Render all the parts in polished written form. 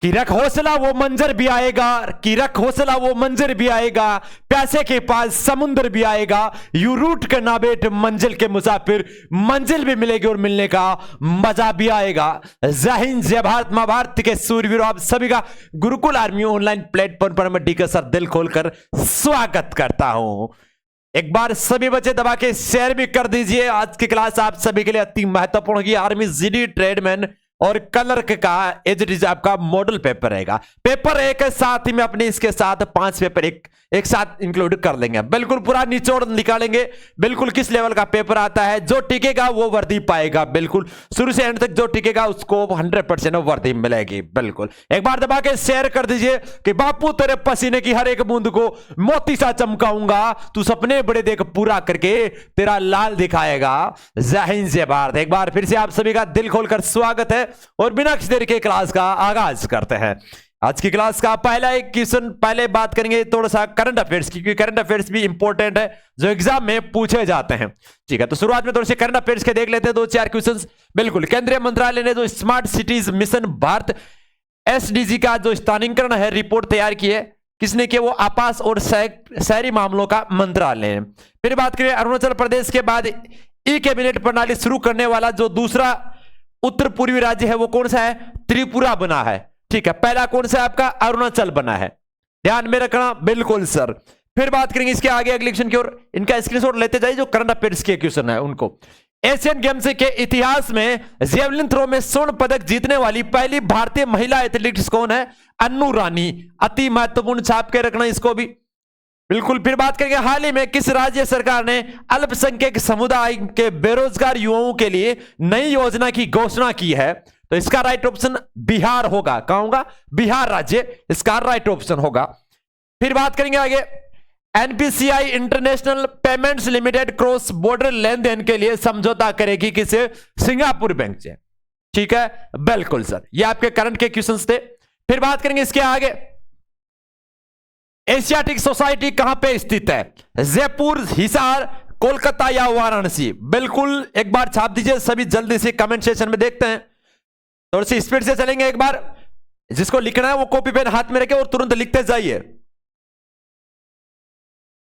कि रख हौसला वो मंजर भी आएगा, कि रख हौसला वो मंजर भी आएगा, प्यासे के पास समुंदर भी आएगा, यू रूट करना बेट मंजिल के मुसाफिर, मंजिल भी मिलेगी और मिलने का मजा भी आएगा। जय हिंद, जय भारत, मां भारत के सूरवीरों, आप सभी का गुरुकुल आर्मी ऑनलाइन प्लेटफॉर्म पर मैं डीके सर दिल खोलकर स्वागत करता हूं। एक बार सभी बच्चे दबा के शेयर भी कर दीजिए। आज की क्लास आप सभी के लिए अति महत्वपूर्ण होगी। आर्मी जीडी ट्रेडमैन और क्लर्क का एज इट इज आपका मॉडल पेपर रहेगा। पेपर एक साथ ही में अपने इसके साथ 5 पेपर एक साथ इंक्लूड कर लेंगे। बिल्कुल पूरा निचोड़ निकालेंगे, बिल्कुल किस लेवल का पेपर आता है। जो टिकेगा वो वर्दी पाएगा, बिल्कुल शुरू से एंड तक जो टिकेगा उसको 100% वर्दी मिलेगी। बिल्कुल एक बार दबा के शेयर कर दीजिए कि बापू तेरे पसीने की हर एक बूंद को मोती सा चमकाऊंगा, तू सपने बड़े देख पूरा करके तेरा लाल दिखाएगा। जय हिंद, जय भारत। एक बार फिर से आप सभी का दिल खोलकर स्वागत है और बिना किसी देर के क्लास का आगाज करते हैं। आज की क्लास का पहला एक क्वेश्चन, पहले बात करेंगे थोड़ा सा करंट अफेयर्स की, क्योंकि करंट अफेयर्स भी इंपॉर्टेंट है जो एग्जाम में पूछे जाते हैं। ठीक है, तो शुरुआत में थोड़े से करंट अफेयर्स के देख लेते हैं 2-4 क्वेश्चंस। बिल्कुल, केंद्रीय मंत्रालय ने जो smart cities mission Bharat SDG का जो स्थानीकरण है रिपोर्ट तैयार की है, किसने किया? वो आवास और शहरी मामलों का मंत्रालय है। फिर बात करें अरुणाचल प्रदेश के बाद ई कैबिनेट प्रणाली शुरू करने वाला जो दूसरा उत्तर पूर्वी राज्य है वो कौन सा है? त्रिपुरा बना है। ठीक है, पहला कौन सा है आपका? अरुणाचल बना है, ध्यान में रखना। बिल्कुल सर। फिर बात करेंगे इसके आगे अगले क्वेश्चन की ओर, इनका स्क्रीनशॉट लेते जाइए जो करंट अफेयर्स के क्वेश्चन है उनको। एशियन गेम्स के इतिहास में जेवलिन थ्रो में स्वर्ण पदक जीतने वाली पहली भारतीय महिला एथलीट्स कौन है? अन्नू रानी। अति महत्वपूर्ण, छाप के रखना इसको भी। बिल्कुल। फिर बात करेंगे हाल ही में किस राज्य सरकार ने अल्पसंख्यक समुदाय के बेरोजगार युवाओं के लिए नई योजना की घोषणा की है? तो इसका राइट ऑप्शन बिहार होगा। कहां होगा? बिहार राज्य इसका राइट ऑप्शन होगा। फिर बात करेंगे आगे, NPCI international payments limited cross border लेन देन के लिए समझौता करेगी किसे? सिंगापुर बैंक से। ठीक है, बिल्कुल सर। ये आपके करंट के क्वेश्चंस थे। फिर बात करेंगे इसके आगे, एशियाटिक सोसाइटी कहां पे स्थित है? जयपुर, हिसार, कोलकाता या वाराणसी? बिल्कुल एक बार छाप दीजिए सभी जल्दी से कमेंट सेक्शन में। देखते हैं, थोड़ी सी स्पीड से चलेंगे। एक बार जिसको लिखना है वो कॉपी पेन हाथ में रखे और तुरंत लिखते जाइए।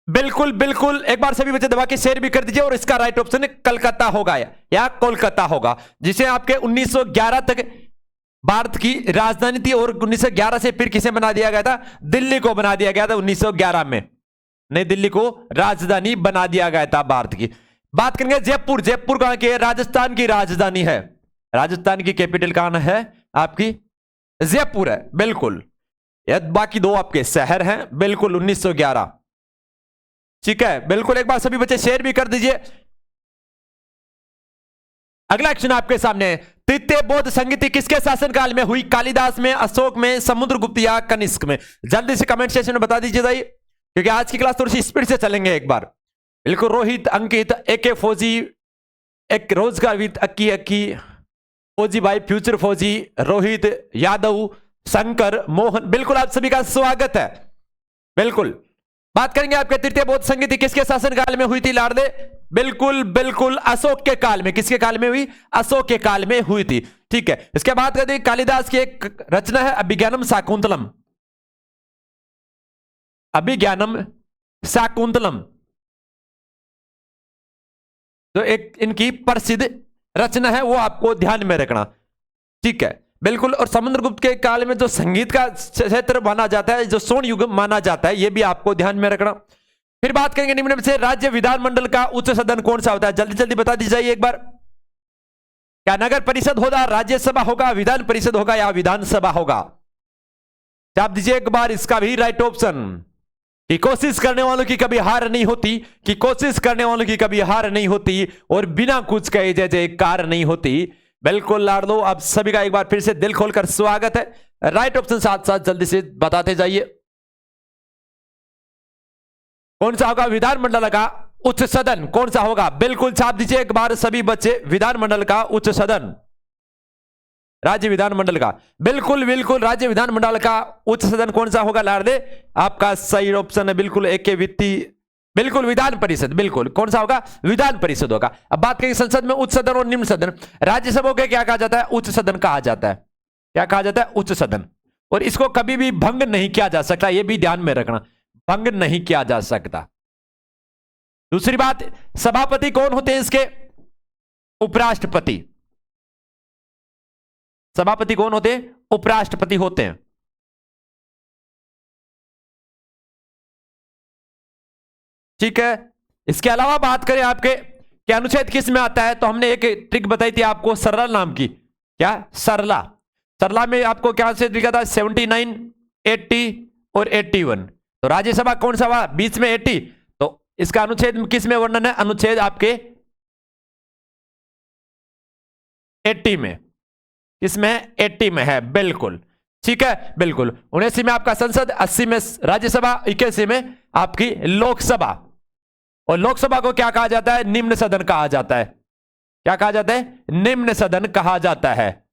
बिल्कुल बिल्कुल, एक बार सभी बच्चे दबा के शेयर भी कर दीजिए। और इसका राइट ऑप्शन कलकत्ता होगा या कोलकाता होगा, जिसे आपके 1911 तक भारत की राजधानी थी। और 1911 से फिर किसे बना दिया गया था? दिल्ली को बना दिया गया था 1911 में। नई दिल्ली को राजधानी बना दिया गया था भारत की। बात करेंगे जयपुर। जयपुर कहां की है? राजस्थान की राजधानी है। राजस्थान की कैपिटल कहां है आपकी? जयपुर है। बिल्कुल, बाकी दो आपके शहर हैं। बिल्कुल 1911। ठीक है, बिल्कुल एक बार सभी बच्चे शेयर भी कर दीजिए। अगला क्वेश्चन आपके सामने है, तृतीय बौद्ध संगीति किसके शासनकाल में हुई? कालिदास में, अशोक में, समुद्रगुप्त या कनिष्क में? जल्दी से कमेंट सेक्शन में बता दीजिए भाई, क्योंकि आज की क्लास थोड़ी सी स्पीड से चलेंगे एक बार। बिल्कुल, रोहित, अंकित, एके फौजी, एक रोजगार विद अक्की अक्की, फौजी भाई, फ्यूचर फौजी, रोहित यादव, शंकर, मोहन। बिल्कुल आप सभी का स्वागत है। बिल्कुल बात करेंगे आपके तृतीय बौद्ध संगीति किसके शासनकाल में हुई थी लाडले? बिल्कुल बिल्कुल अशोक के काल में। किसके काल में हुई? अशोक के काल में हुई थी। ठीक है, इसके बाद कहते हैं कालिदास की एक रचना है अभिज्ञानम शाकुंतलम। अभिज्ञानम शाकुंतलम जो एक इनकी प्रसिद्ध रचना है, वो आपको ध्यान में रखना। ठीक है, बिल्कुल। और समुद्रगुप्त के काल में जो संगीत का क्षेत्र माना जाता है, जो स्वर्ण युग माना जाता है, यह भी आपको ध्यान में रखना। फिर बात करेंगे निम्न में से राज्य विधानमंडल का उच्च सदन कौन सा होता है? जल्दी जल्दी बता दी जाइए एक बार। क्या नगर परिषद होगा, राज्यसभा होगा, विधान परिषद होगा या विधानसभा होगा? आप दीजिए एक बार इसका भी राइट ऑप्शन। कि कोशिश करने वालों की कभी हार नहीं होती, कि कोशिश करने वालों की कभी हार नहीं होती, और बिना कुछ कहे जय जयकार नहीं होती। बिल्कुल लाडलो, आप सभी का एक बार फिर से दिल खोलकर स्वागत है। राइट ऑप्शन साथ साथ जल्दी से बताते जाइए। कौन सा होगा विधानमंडल का उच्च सदन? कौन सा होगा? बिल्कुल छाप दीजिए एक बार सभी बच्चे, विधानमंडल का उच्च सदन, राज्य विधानमंडल का। बिल्कुल बिल्कुल, राज्य विधानमंडल का उच्च सदन कौन सा होगा लाडले? आपका सही ऑप्शन है बिल्कुल एक के वित्तीय। बिल्कुल विधान परिषद। बिल्कुल कौन सा होगा? विधान परिषद होगा। अब बात करेंगे संसद में उच्च सदन और निम्न सदन। राज्यसभा को क्या कहा जाता है? उच्च सदन कहा जाता है। क्या कहा जाता है? उच्च सदन। और इसको कभी भी भंग नहीं किया जा सकता, यह भी ध्यान में रखना, भंग नहीं किया जा सकता। दूसरी बात, सभापति कौन होते हैं इसके? उपराष्ट्रपति। सभापति कौन होते हैं? उपराष्ट्रपति होते हैं। ठीक है। इसके अलावा बात करें आपके कि अनुच्छेद किस में आता है, तो हमने एक ट्रिक बताई थी आपको सरला नाम की। क्या? सरला। सरला में आपको क्या से लिखा था? 79, 80 और 81। तो राज्यसभा कौन सा? बीच में 80। तो इसका अनुच्छेद किस में वर्णन है? अनुच्छेद आपके 80 में। किसमें? 80 में है, बिल्कुल। ठीक है, बिल्कुल। 79 में आपका संसद, 80 में राज्यसभा, 81 में आपकी लोकसभा। और लोकसभा को क्या कहा जाता है? निम्न सदन कहा जाता है। क्या कहा जाता है? निम्न सदन कहा जाता है।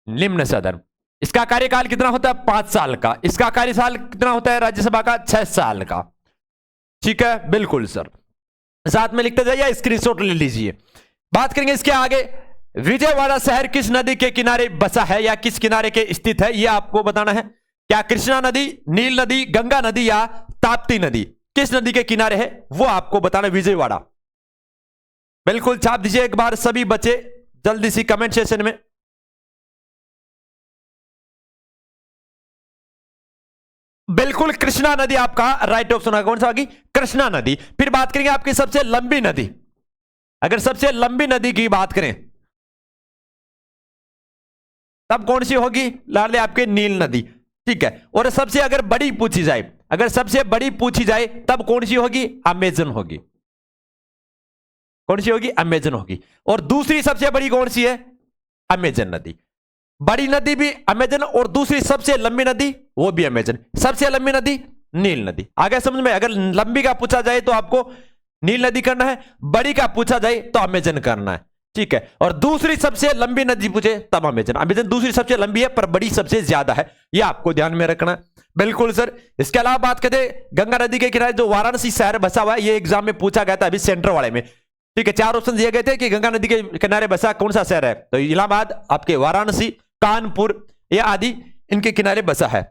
निम्न सदन। इसका कार्यकाल कितना होता है? 5 साल का। इसका कार्यकाल कितना होता है राज्यसभा का? 6 साल का। ठीक है, बिल्कुल सर। साथ में लिखते जाइए, स्क्रीनशॉट ले लीजिए। बात करेंगे इसके आगे, विजयवाड़ा शहर किस नदी के किनारे बसा है या किस किनारे के स्थित है, यह आपको बताना है। क्या कृष्णा नदी, नील नदी, गंगा नदी या ताप्ती नदी? किस नदी के किनारे है वो आपको बताना। विजयवाड़ा। बिल्कुल छाप दीजिए एक बार सभी बच्चे जल्दी सी कमेंट सेक्शन में। बिल्कुल कृष्णा नदी आपका राइट ऑप्शन होगा। कौन सा होगी? कृष्णा नदी। फिर बात करेंगे आपकी सबसे लंबी नदी। अगर सबसे लंबी नदी की बात करें तब कौन सी होगी? लाडले आपके नील नदी। ठीक है। और सबसे अगर बड़ी पूछी जाए, अगर सबसे बड़ी पूछी जाए तब कौन सी होगी? अमेजन होगी। कौन सी होगी? अमेजन होगी। और दूसरी सबसे बड़ी कौन सी है? अमेजन नदी। बड़ी नदी भी अमेजन और दूसरी सबसे लंबी नदी वो भी अमेजन। सबसे लंबी नदी नील नदी। आगे समझ में? अगर लंबी का पूछा जाए तो आपको नील नदी करना है, बड़ी का पूछा जाए तो अमेजन करना है। ठीक है। और दूसरी सबसे लंबी नदी पूछे तब अमेजन। अमेजन दूसरी सबसे लंबी है पर बड़ी सबसे ज्यादा है, यह आपको ध्यान में रखना है। बिल्कुल सर। इसके अलावा बात करते गंगा नदी के किनारे जो वाराणसी शहर बसा हुआ है, ये एग्जाम में पूछा गया था अभी सेंटर वाले में। ठीक है। 4 ऑप्शन दिए गए थे कि गंगा नदी के किनारे बसा कौन सा शहर है, तो इलाहाबाद, आपके वाराणसी, कानपुर या आदि इनके किनारे बसा है।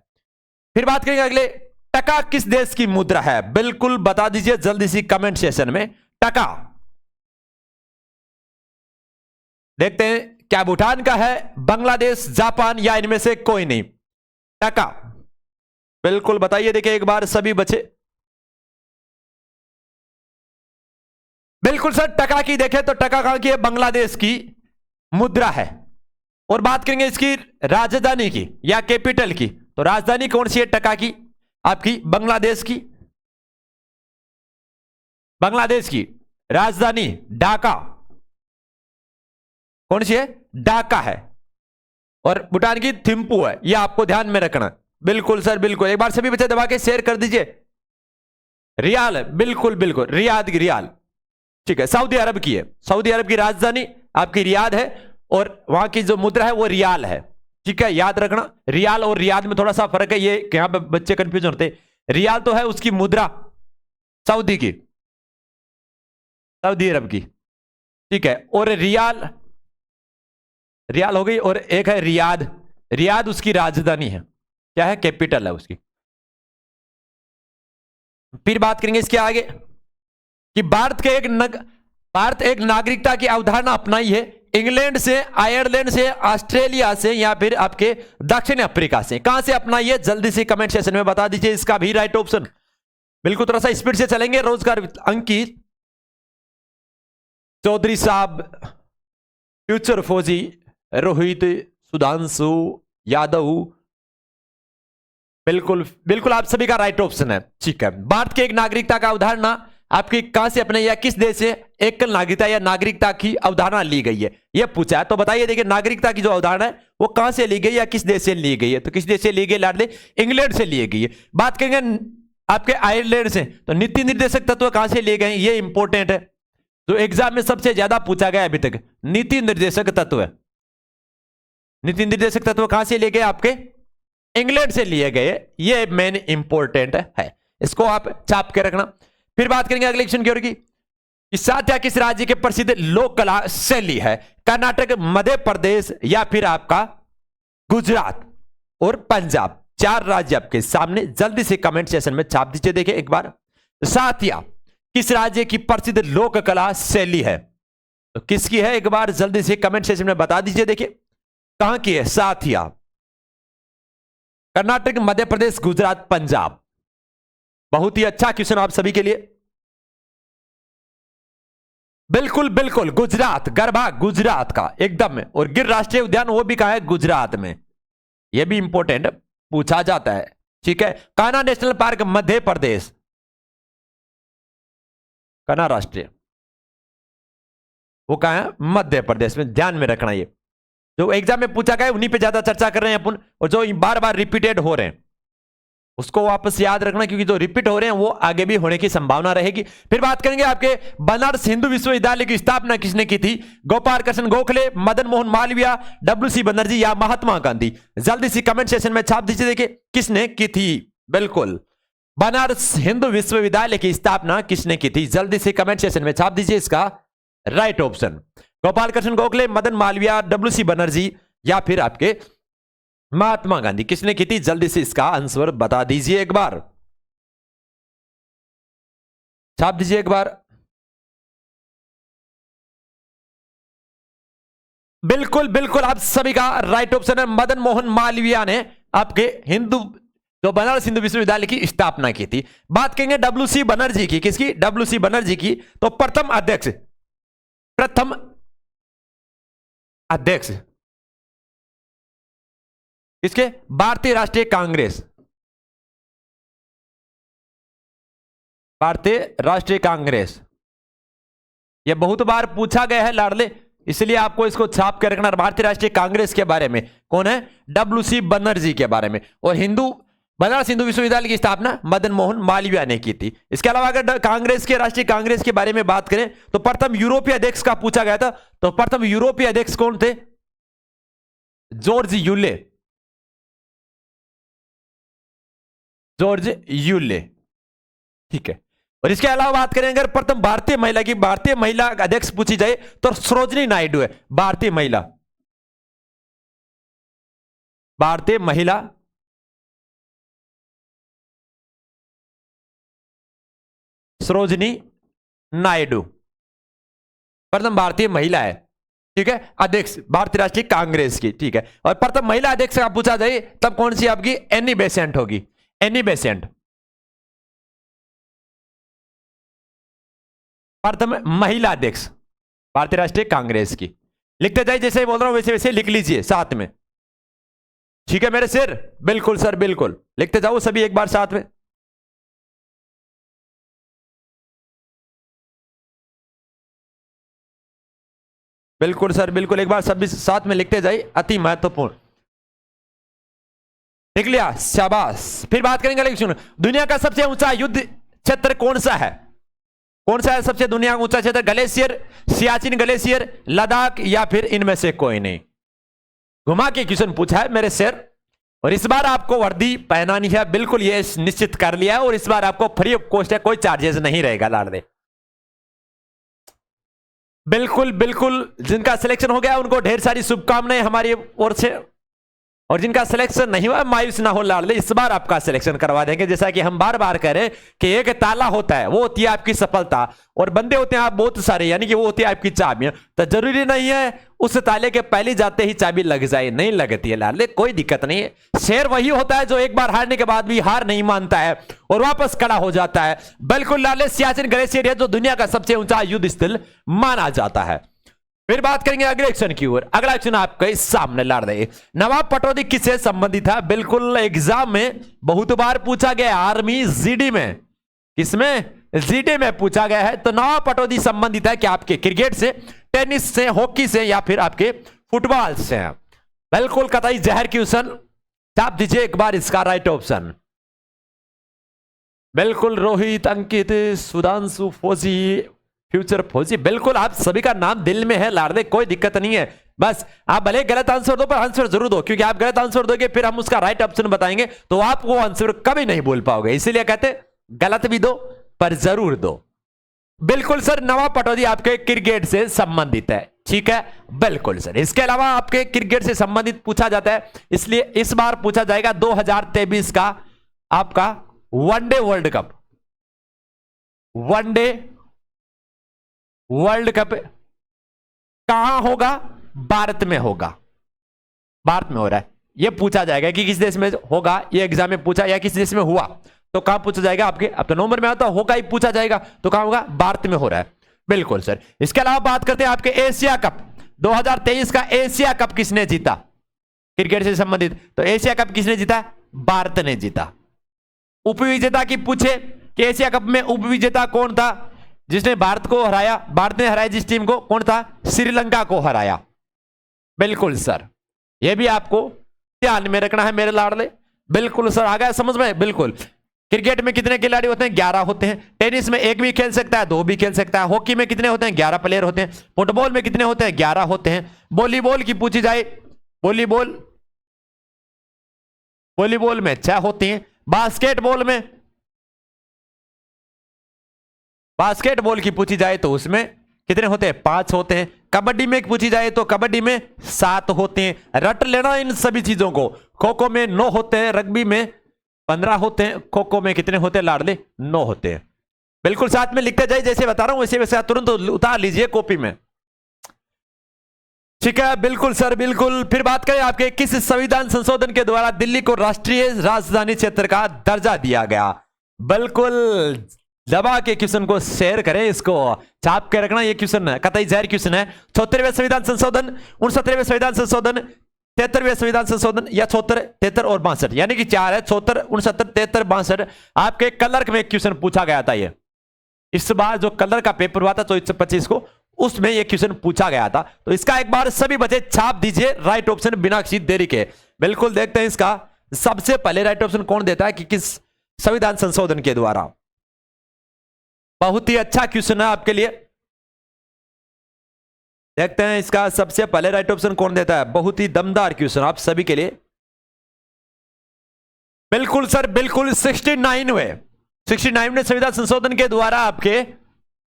फिर बात करेंगे अगले, टका किस देश की मुद्रा है? बिल्कुल बता दीजिए जल्दी सी कमेंट सेशन में। टका देखते हैं क्या भूटान का है, बांग्लादेश, जापान या इनमें से कोई नहीं। टका बिल्कुल बताइए, देखिए एक बार सभी बच्चे। बिल्कुल सर, टका की देखें तो टका कहां की है? बांग्लादेश की मुद्रा है। और बात करेंगे इसकी राजधानी की या कैपिटल की, तो राजधानी कौन सी है टका की? आपकी बांग्लादेश की। बांग्लादेश की राजधानी ढाका। कौन सी है? ढाका है। और भूटान की थिम्पू है, यह आपको ध्यान में रखना। बिल्कुल सर, बिल्कुल। एक बार सभी बच्चे दबा के शेयर कर दीजिए। रियाल है, बिल्कुल बिल्कुल, रियाद की रियाल। ठीक है। सऊदी अरब की है, सऊदी अरब की राजधानी आपकी रियाद है और वहां की जो मुद्रा है वो रियाल है। ठीक है, याद रखना। रियाल और रियाद में थोड़ा सा फर्क है, ये यहां पे बच्चे कंफ्यूज होते हैं। रियाल तो है उसकी मुद्रा सऊदी की, सऊदी अरब की। ठीक है। और रियाल, रियाल हो गई। और एक है रियाद, रियाद उसकी राजधानी है, क्या है? कैपिटल है उसकी। फिर बात करेंगे इसके आगे कि भारत एक नागरिकता की अवधारणा अपनाई है इंग्लैंड से, आयरलैंड से, ऑस्ट्रेलिया से या फिर आपके दक्षिण अफ्रीका से। कहां से अपनाई है? जल्दी से कमेंट सेक्शन में बता दीजिए इसका भी राइट ऑप्शन। बिल्कुल थोड़ा सा स्पीड से चलेंगे। रोजगार अंकित चौधरी साहब, फ्यूचर फौजी, रोहित, सुधांशु यादव, बिल्कुल बिल्कुल आप सभी का राइट ऑप्शन है। ठीक है। भारत के एक नागरिकता का अवधारणा आपकी कहां से अपने या किस देश से एकल नागरिकता या नागरिकता की अवधारणा ली गई है, यह पूछा है। तो बताइए, देखिए नागरिकता की जो अवधारणा है वो कहां से ली गई या किस देश से ली गई है? तो किस देश से ली गई लाडले? इंग्लैंड से ली गई है। बात करेंगे आपके आयरलैंड से, तो नीति निर्देशक तत्व कहां से लिए गए? ये इंपॉर्टेंट है, जो एग्जाम में सबसे ज्यादा पूछा गया अभी तक। नीति निर्देशक तत्व, नीति निर्देशक तत्व कहां से लिए गए? आपके इंग्लैंड से लिए गए। ये मेन इंपॉर्टेंट है, इसको आप छाप के रखना। फिर बात करेंगे अगले क्वेश्चन की ओर की, साथिया किस राज्य के प्रसिद्ध लोक कला शैली है? कर्नाटक, मध्य प्रदेश या फिर आपका गुजरात? और पंजाब, 4 राज्य आपके सामने। जल्दी से कमेंट सेशन में छाप दीजिए। देखिए एक बार, साथिया किस राज्य की प्रसिद्ध लोक कला शैली है? तो किसकी है एक बार जल्दी से कमेंट सेशन में बता दीजिए। देखिए कहां की है साथिया? कर्नाटक, मध्य प्रदेश, गुजरात, पंजाब। बहुत ही अच्छा क्वेश्चन आप सभी के लिए। बिल्कुल बिल्कुल गुजरात, गरबा गुजरात का एकदम में। और गिर राष्ट्रीय उद्यान वो भी कहा है गुजरात में, ये भी इंपॉर्टेंट पूछा जाता है। ठीक है, कान्हा नेशनल पार्क मध्य प्रदेश, कान्हा राष्ट्रीय वो कहा है मध्य प्रदेश में, ध्यान में रखना। ये जो एग्जाम में पूछा गया उन्हीं पे ज्यादा चर्चा कर रहे हैं अपन, और जो बार बार रिपीटेड हो रहे हैं उसको वापस याद रखना, क्योंकि जो रिपीट हो रहे हैं वो आगे भी होने की संभावना रहेगी। फिर बात करेंगे आपके बनारस हिंदू विश्वविद्यालय की स्थापना किसने की थी? गोपाल कृष्ण गोखले, मदन मोहन मालवीय, डब्ल्यूसी बनर्जी या महात्मा गांधी? जल्दी से कमेंट सेशन में छाप दीजिए। देखिए किसने की थी? बिल्कुल बनारस हिंदू विश्वविद्यालय की स्थापना किसने की थी? जल्दी से कमेंट सेशन में छाप दीजिए इसका right option. Gopal Krishna Gokhale, Madan Malviya, WC Banerjee या फिर आपके महात्मा गांधी, किसने की थी? जल्दी से इसका आंसर बता दीजिए एक बार, छाप दीजिए एक बार। बिल्कुल बिल्कुल आप सभी का राइट ऑप्शन है, मदन मोहन मालवीय ने आपके हिंदू जो बनारस हिंदू विश्वविद्यालय की स्थापना की थी। बात करेंगे डब्ल्यूसी बनर्जी की, किसकी? डब्ल्यूसी बनर्जी की। तो प्रथम अध्यक्ष किसके? भारतीय राष्ट्रीय कांग्रेस, भारतीय राष्ट्रीय कांग्रेस। यह बहुत बार पूछा गया है लाडले, इसलिए आपको इसको छाप के रखना। भारतीय राष्ट्रीय कांग्रेस के बारे में कौन है? डब्ल्यूसी बनर्जी के बारे में। और बनारस हिंदू विश्वविद्यालय की स्थापना मदन मोहन मालवीय ने की थी। इसके अलावा अगर कांग्रेस के राष्ट्रीय कांग्रेस के बारे में बात करें तो प्रथम यूरोपीय अध्यक्ष का पूछा गया था। तो प्रथम यूरोपीय अध्यक्ष कौन थे? George Yule, George Yule. ठीक है, और इसके अलावा बात करें अगर प्रथम भारतीय महिला की, भारतीय महिला अध्यक्ष पूछी जाए तो सरोजिनी नायडू है। भारतीय महिला, भारतीय महिला सरोजिनी नायडू प्रथम भारतीय महिला है। ठीक है, अध्यक्ष भारतीय राष्ट्रीय कांग्रेस की। ठीक है, और प्रथम महिला अध्यक्ष का पूछा जाए तब कौन सी आपकी? एनी बेसेंट होगी, एनी बेसेंट प्रथम महिला अध्यक्ष भारतीय राष्ट्रीय कांग्रेस की। लिखते जाइए, जैसे ही बोल रहा हूं वैसे वैसे लिख लीजिए साथ में। ठीक है मेरे सर? बिल्कुल सर बिल्कुल, लिखते जाओ सभी एक बार साथ में। बिल्कुल सर बिल्कुल, एक बार सभी साथ में लिखते जाइए, अति महत्वपूर्ण। लिख लिया? शाबाश। फिर बात करेंगे इलेक्शन। दुनिया का सबसे ऊंचा युद्ध क्षेत्र कौन सा है? कौन सा है सबसे दुनिया का ऊंचा क्षेत्र? ग्लेशियर, सियाचिन ग्लेशियर, लद्दाख या फिर इनमें से कोई नहीं? घुमा के क्वेश्चन पूछा है मेरे सर, और इस बार आपको वर्दी पहनानी है, बिल्कुल ये निश्चित कर लिया है। और इस बार आपको फ्री ऑफ कॉस्ट है, कोई चार्जेस नहीं रहेगा लाडले। बिल्कुल बिल्कुल, जिनका सिलेक्शन हो गया उनको ढेर सारी शुभकामनाएं हमारी ओर से, और जिनका सिलेक्शन नहीं हुआ मायूस ना हो लाडले, इस बार आपका सिलेक्शन करवा देंगे। जैसा कि हम बार बार कह रहे हैं कि एक ताला होता है, वो होती है आपकी सफलता, और बंदे होते हैं आप बहुत सारे, यानी कि वो होती है आपकी चाबियां। तो जरूरी नहीं है उस ताले के पहले जाते ही चाबी लग जाए, नहीं लगती है लाडले, कोई दिक्कत नहीं है। शेर वही होता है जो एक बार हारने के बाद भी हार नहीं मानता है और वापस खड़ा हो जाता है। बिल्कुल लाडले, सियाचिन ग्लेशियर है जो दुनिया का सबसे ऊंचा युद्ध स्थल माना जाता है। फिर बात करेंगे अगले क्वेश्चन की ओर। अगला क्वेश्चन आपके सामने लाड़ रहे, नवाब पटौदी किससे संबंधित है? बिल्कुल एग्जाम में बहुत बार पूछा गया, आर्मी जीडी में, किसमें? जीडी में पूछा गया है। तो नवाब पटौदी संबंधित है क्या आपके क्रिकेट से, टेनिस से, हॉकी से या फिर आपके फुटबॉल से? बिल्कुल कतई जहर क्वेश्चन, छाप दीजिए एक बार इसका राइट ऑप्शन। बिल्कुल रोहित, अंकित, सुधांशु, फौजी, फ्यूचर फौजी, बिल्कुल आप सभी का नाम दिल में है लाडले, कोई दिक्कत नहीं है। बस आप भले गलत आंसर दो पर आंसर जरूर दो, क्योंकि आप गलत आंसर दोगे फिर हम उसका राइट ऑप्शन बताएंगे तो आप वो आंसर कभी नहीं बोल पाओगे, इसीलिए कहते गलत भी दो पर जरूर दो। बिल्कुल सर, नवाब पटौदी आपके क्रिकेट से संबंधित है, ठीक है, बिल्कुल सर। इसके अलावा आपके क्रिकेट से संबंधित पूछा जाता है, इसलिए इस बार पूछा जाएगा 2023 का आपका one day world cup. One day world cup कहां होगा? भारत में होगा। भारत में हो रहा है, यह पूछा जाएगा कि किस देश में होगा, यह एग्जाम में पूछा, या किस देश में हुआ तो कहां पूछा जाएगा आपके। अब तो नंबर में आता होगा ही पूछा जाएगा, तो कहां होगा? भारत में हो रहा है, बिल्कुल सर। इसके अलावा बात करते हैं आपके एशिया कप 2023 का। एशिया कप किसने जीता क्रिकेट से संबंधित? तो एशिया कप किसने जीता? भारत ने जीता। उपविजेता की पूछे कि एशिया कप में उपविजेता कौन था जिसने भारत को हराया? भारत ने हराया जिस टीम को, कौन था? श्रीलंका को हराया, बिल्कुल सर। यह भी आपको ध्यान में रखना है मेरे लाडले, बिल्कुल सर। आ गया समझ में? बिल्कुल। क्रिकेट में कितने खिलाड़ी होते हैं? 11 होते हैं। टेनिस में एक भी खेल सकता है, 2 भी खेल सकता है। हॉकी में कितने होते हैं? 11 प्लेयर होते हैं। फुटबॉल में कितने होते हैं? 11 होते हैं। वॉलीबॉल की पूछी जाए, वॉलीबॉल में 6 होते हैं। बास्केटबॉल की पूछी जाए तो उसमें कितने होते हैं? 5 होते हैं। कबड्डी में पूछी जाए तो कबड्डी में 7 होते हैं। रट लेना इन सभी चीजों को। खो खो में 9 होते हैं, रग्बी में 15 होते हैं, खो खो में कितने होते हैं लाडले? 9 होते हैं। बिल्कुल साथ में लिखते जाइए, जैसे बता रहा हूं वैसे वैसे तुरंत उतार लीजिए कॉपी में, ठीक है, बिल्कुल सर, बिल्कुल। फिर बात करें आपके किस संविधान संशोधन के द्वारा दिल्ली को राष्ट्रीय राजधानी क्षेत्र का दर्जा दिया गया? बिल्कुल दबा के क्वेश्चन को शेयर करें, इसको छाप के रखना। ये क्वेश्चन कतई जाहिर क्वेश्चन है। 74वें संविधान संशोधन, 69वें संविधान संशोधन, 73वें संविधान संशोधन, या 74, 73 और 62, यानी कि 4 है। 74, 69, 73, 62 आपके क्लर्क में क्वेश्चन पूछा गया था। ये इस बार जो कलर का पेपर हुआ था 2425 को, उसमें यह क्वेश्चन पूछा गया था। तो इसका एक बार सभी बच्चे छाप दीजिए राइट ऑप्शन बिना किसी देरी के। बिल्कुल देखते हैं इसका सबसे पहले राइट ऑप्शन कौन देता है कि किस संविधान संशोधन के द्वारा। बहुत ही अच्छा क्वेश्चन है आपके लिए। देखते हैं इसका सबसे पहले राइट ऑप्शन कौन देता है। बहुत ही दमदार क्वेश्चन आप सभी के लिए। बिल्कुल सर, बिल्कुल 69वें संविधान संशोधन के द्वारा आपके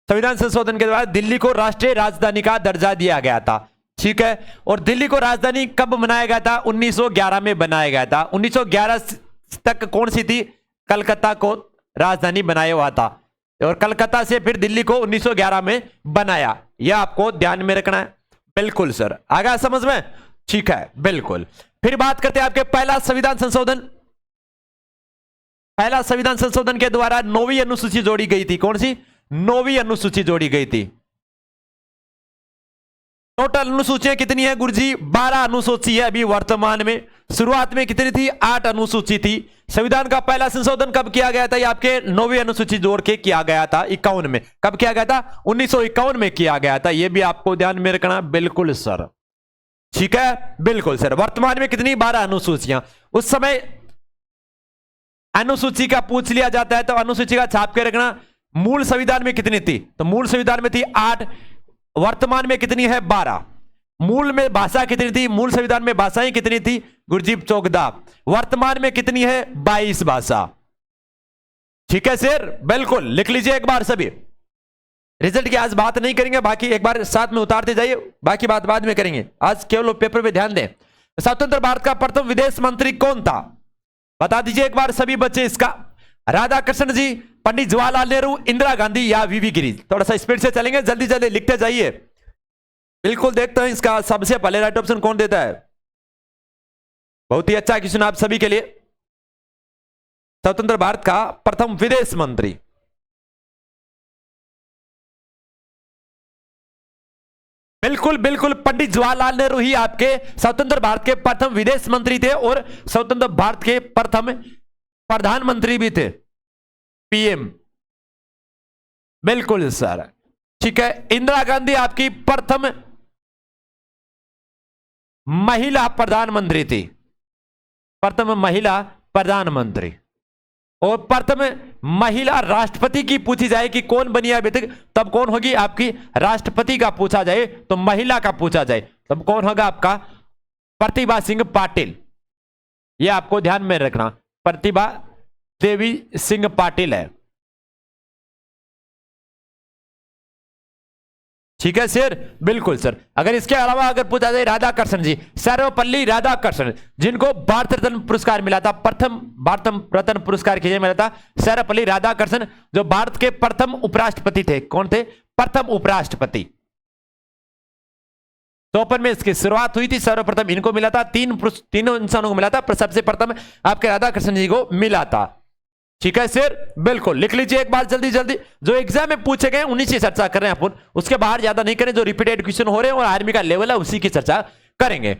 संविधान संशोधन के द्वारा दिल्ली को राष्ट्रीय राजधानी का दर्जा दिया गया था, ठीक है। और दिल्ली को राजधानी कब बनाया गया था? 1911 में बनाया गया था। 1911 तक कौन सी थी? कलकत्ता को राजधानी बनाया हुआ था, और कलकत्ता से फिर दिल्ली को 1911 में बनाया। यह आपको ध्यान में रखना है। बिल्कुल सर, आ गया समझ में? ठीक है, बिल्कुल। फिर बात करते हैं आपके पहला संविधान संशोधन। पहला संविधान संशोधन के द्वारा 9वीं अनुसूची जोड़ी गई थी। कौन सी? 9वीं अनुसूची जोड़ी गई थी। टोटल अनुसूचियां कितनी है गुरुजी? 12 अनुसूची है अभी वर्तमान में। शुरुआत में कितनी थी? 8 अनुसूची थी। संविधान का पहला संशोधन कब किया गया था? ये आपके 9वीं अनुसूची जोड़ के किया गया था 51 में। कब किया गया था? 1951 में किया गया था। यह भी आपको ध्यान में रखना। बिल्कुल सर, ठीक है, बिल्कुल सर। वर्तमान में कितनी? 12 अनुसूचियां। उस समय अनुसूची का पूछ लिया जाता है तो अनुसूची का छाप के रखना। मूल संविधान में कितनी थी? तो मूल संविधान में थी 8, वर्तमान में कितनी है? 12। मूल में भाषा कितनी थी? मूल संविधान में भाषाएं कितनी थी गुरजीत? 14। वर्तमान में कितनी है? 22 भाषा, ठीक है सर, बिल्कुल लिख लीजिए एक बार सभी। रिजल्ट की आज बात नहीं करेंगे, बाकी एक बार साथ में उतारते जाइए, बाकी बात बाद में करेंगे। आज केवल पेपर पे ध्यान दें। स्वतंत्र भारत का प्रथम विदेश मंत्री कौन था? बता दीजिए एक बार सभी बच्चे इसका। राधा कृष्ण जी, पंडित जवाहरलाल नेहरू, इंदिरा गांधी, या वीवी गिरी? थोड़ा सा स्पीड से चलेंगे, जल्दी जल्दी लिखते जाइए। बिल्कुल देखते हैं इसका सबसे पहले राइट ऑप्शन कौन देता है। बहुत ही अच्छा क्वेश्चन आप सभी के लिए। स्वतंत्र भारत का प्रथम विदेश मंत्री, बिल्कुल बिल्कुल पंडित जवाहरलाल नेहरू ही आपके स्वतंत्र भारत के प्रथम विदेश मंत्री थे, और स्वतंत्र भारत के प्रथम प्रधानमंत्री भी थे, पीएम। बिल्कुल सर, ठीक है। इंदिरा गांधी आपकी प्रथम महिला प्रधानमंत्री थी, प्रथम महिला प्रधानमंत्री। और प्रथम महिला राष्ट्रपति की पूछी जाए कि कौन बनी है अभी तक, तब कौन होगी आपकी? राष्ट्रपति का पूछा जाए तो महिला का पूछा जाए तब कौन होगा आपका? प्रतिभा सिंह पाटिल। यह आपको ध्यान में रखना, प्रतिभा देवी सिंह पाटिल है, ठीक है सर, बिल्कुल सर। अगर इसके अलावा अगर पूछा जाए राधाकृष्णन जी, सर्वपल्ली राधाकृष्णन, जिनको भारत रत्न पुरस्कार मिला था, प्रथम भारत रत्न पुरस्कार किसे मिला था? सर्वपल्ली राधाकृष्णन, जो भारत के प्रथम उपराष्ट्रपति थे। कौन थे? प्रथम उपराष्ट्रपति। 54 में इसकी शुरुआत हुई थी, सर्वप्रथम इनको मिला था, तीनों इंसानों को मिला था, पर सबसे प्रथम आपके राधाकृष्णन जी को मिला था। ठीक है सर, बिल्कुल लिख लीजिए एक बार जल्दी जल्दी। जो एग्जाम में पूछे गए उन्हीं से चर्चा कर रहे हैं अपन, उसके बाहर ज्यादा नहीं करें। जो रिपीटेड क्वेश्चन हो रहे हैं और आर्मी का लेवल है उसी की चर्चा करेंगे।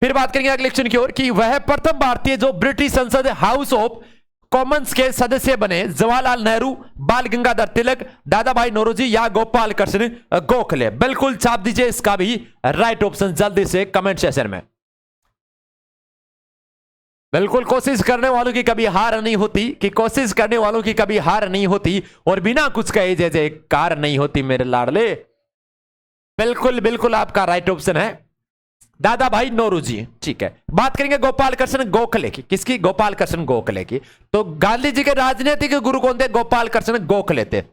फिर बात करेंगे अगले क्वेश्चन की ओर कि वह प्रथम भारतीय जो ब्रिटिश संसद हाउस ऑफ कॉमन्स के सदस्य बने, जवाहरलाल नेहरू, बाल गंगाधर तिलक, दादा भाई नौरोजी या गोपाल कृष्ण गोखले। बिल्कुल छाप दीजिए इसका भी राइट ऑप्शन जल्दी से कमेंट सेक्शन में। बिल्कुल, कोशिश करने वालों की कभी हार नहीं होती, कि कोशिश करने वालों की कभी हार नहीं होती और बिना कुछ कहे जैसे कार नहीं होती मेरे लाडले। बिल्कुल बिल्कुल आपका राइट ऑप्शन है दादा भाई नौरोजी। ठीक है, बात करेंगे गोपाल कृष्ण गोखले की। किसकी? गोपाल कृष्ण गोखले की। तो गांधी जी के राजनीतिक गुरु कौन थे? गोपाल कृष्ण गोखले थे।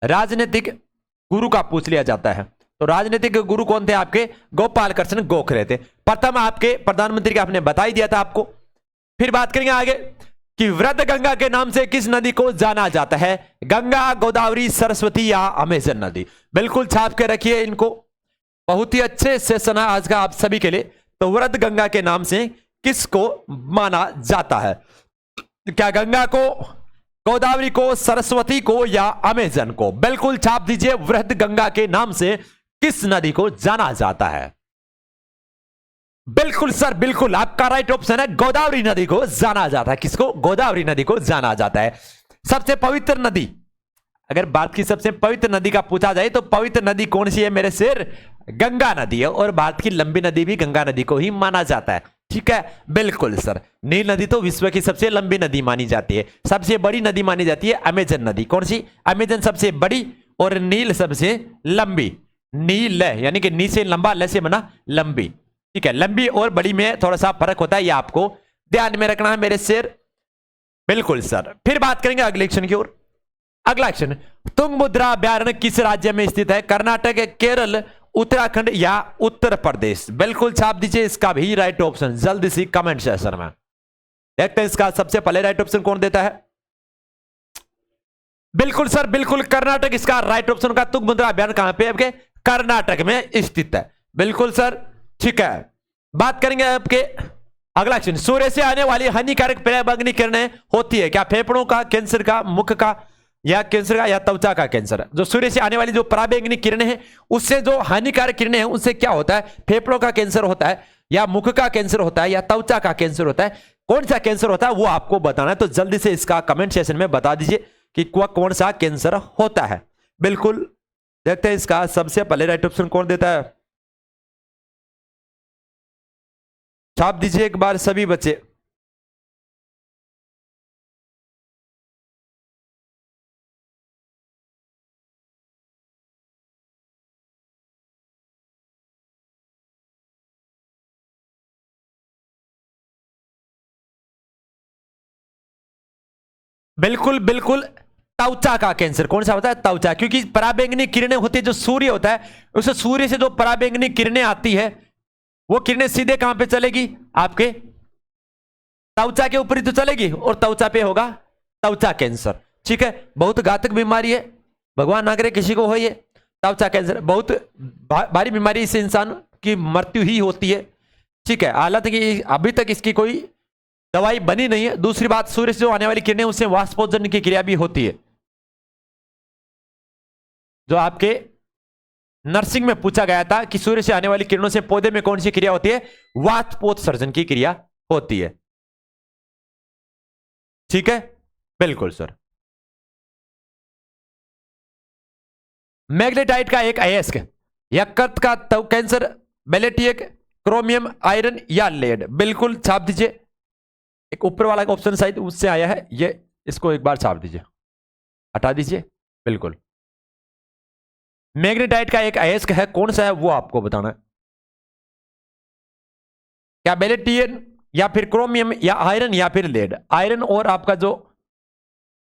राजनीतिक गुरु का पूछ लिया जाता है तो राजनीतिक गुरु कौन थे आपके? गोपाल कृष्ण गोखले थे। प्रथम आपके प्रधानमंत्री का आपने बता ही दिया था आपको। फिर बात करेंगे आगे कि वृद्ध गंगा के नाम से किस नदी को जाना जाता है? गंगा, गोदावरी, सरस्वती या अमेजन नदी। बिल्कुल छाप के रखिए इनको। बहुत ही अच्छे सेशन है आज का आप सभी के लिए। तो वृद्ध गंगा के नाम से किसको माना जाता है? क्या गंगा को, गोदावरी को, सरस्वती को या अमेजन को? बिल्कुल छाप दीजिए। वृद्ध गंगा के नाम से किस नदी को जाना जाता है? बिल्कुल सर, बिल्कुल आपका राइट ऑप्शन है गोदावरी नदी को जाना जाता है। किसको? गोदावरी नदी को जाना जाता है। सबसे पवित्र नदी, अगर बात की सबसे पवित्र नदी का पूछा जाए तो पवित्र नदी कौन सी है मेरे शेर? गंगा नदी है। और भारत की लंबी नदी भी गंगा नदी को ही माना जाता है। ठीक है, बिल्कुल सर। नील नदी तो विश्व की सबसे लंबी नदी मानी जाती है। सबसे बड़ी नदी मानी जाती है अमेजन नदी। कौन सी? अमेजन सबसे बड़ी और नील सबसे लंबी। नील यानी कि नी से लंबा, ल से बना लंबी। ठीक है, लंबी और बड़ी में थोड़ा सा फर्क होता है, ये आपको ध्यान में रखना है मेरे शेर। बिल्कुल सर। फिर बात करेंगे अगले क्वेश्चन की ओर। अगला क्वेश्चन, तुंगभद्रा अभ्यारण्य किस राज्य में स्थित है? कर्नाटक, केरल, उत्तराखंड या उत्तर प्रदेश? बिल्कुल छाप दीजिए इसका भी राइट ऑप्शन जल्दी से कमेंट सेक्शन में। देखते हैं इसका सबसे पहले राइट ऑप्शन कौन देता है। बिल्कुल सर, बिल्कुल कर्नाटक इसका राइट ऑप्शन का। तुंगभद्रा अभ्यारण्य कहां पे आपके? कर्नाटक में स्थित है। बिल्कुल सर, ठीक है। बात करेंगे आपके अगला क्वेश्चन, सूर्य से आने वाली हानिकारक पराबैंगनी किरणें होती है क्या? फेफड़ों का, कैंसर का, मुख का या कैंसर का या त्वचा का कैंसर? जो सूर्य से आने वाली जो पराबैंगनी किरणें हैं उससे जो हानिकारक किरणें हैं उससे क्या होता है? फेफड़ों का कैंसर होता है या मुख का कैंसर होता है या त्वचा का कैंसर होता है? कौन सा कैंसर होता है वो आपको बताना है। तो जल्दी से इसका कमेंट सेक्शन में बता दीजिए कि कौन सा कैंसर होता है। बिल्कुल देखते हैं इसका सबसे पहले राइट ऑप्शन कौन देता है। छाप दीजिए एक बार सभी बच्चे। बिल्कुल बिल्कुल, त्वचा का कैंसर। कौन सा होता है? त्वचा। क्योंकि पराबैंगनी किरणें होती है, जो सूर्य होता है उस सूर्य से जो पराबैंगनी किरणें आती है वो किरणें सीधे कहां पे चलेगी? आपके त्वचा के ऊपर ही तो चलेगी और त्वचा पे होगा त्वचा कैंसर। ठीक है, बहुत घातक बीमारी है, भगवान ना करे किसी को हो ये त्वचा कैंसर। बहुत भारी बीमारी, इससे इंसान की मृत्यु ही होती है। ठीक है, हालांकि अभी तक इसकी कोई दवाई बनी नहीं है। दूसरी बात, सूर्य से जो आने वाली किरणें उससे वाष्पोत्सर्जन की क्रिया भी होती है। जो आपके नर्सिंग में पूछा गया था कि सूर्य से आने वाली किरणों से पौधे में कौन सी क्रिया होती है? वाष्पोत्सर्जन की क्रिया होती है। ठीक है, बिल्कुल सर। मैग्नेटाइट का एक अयस्क, यकृत का कैंसर, बेलेटियक, क्रोमियम, आयरन या लेड? बिल्कुल छाप दीजिए। एक ऊपर वाला ऑप्शन शायद उससे आया है, ये इसको एक बार छाप दीजिए, हटा दीजिए। बिल्कुल, मैग्नेटाइट का एक अयस्क है, कौन सा है वो आपको बताना है। क्या बेलेटियन या फिर क्रोमियम या आयरन या फिर लेड? आयरन और आपका जो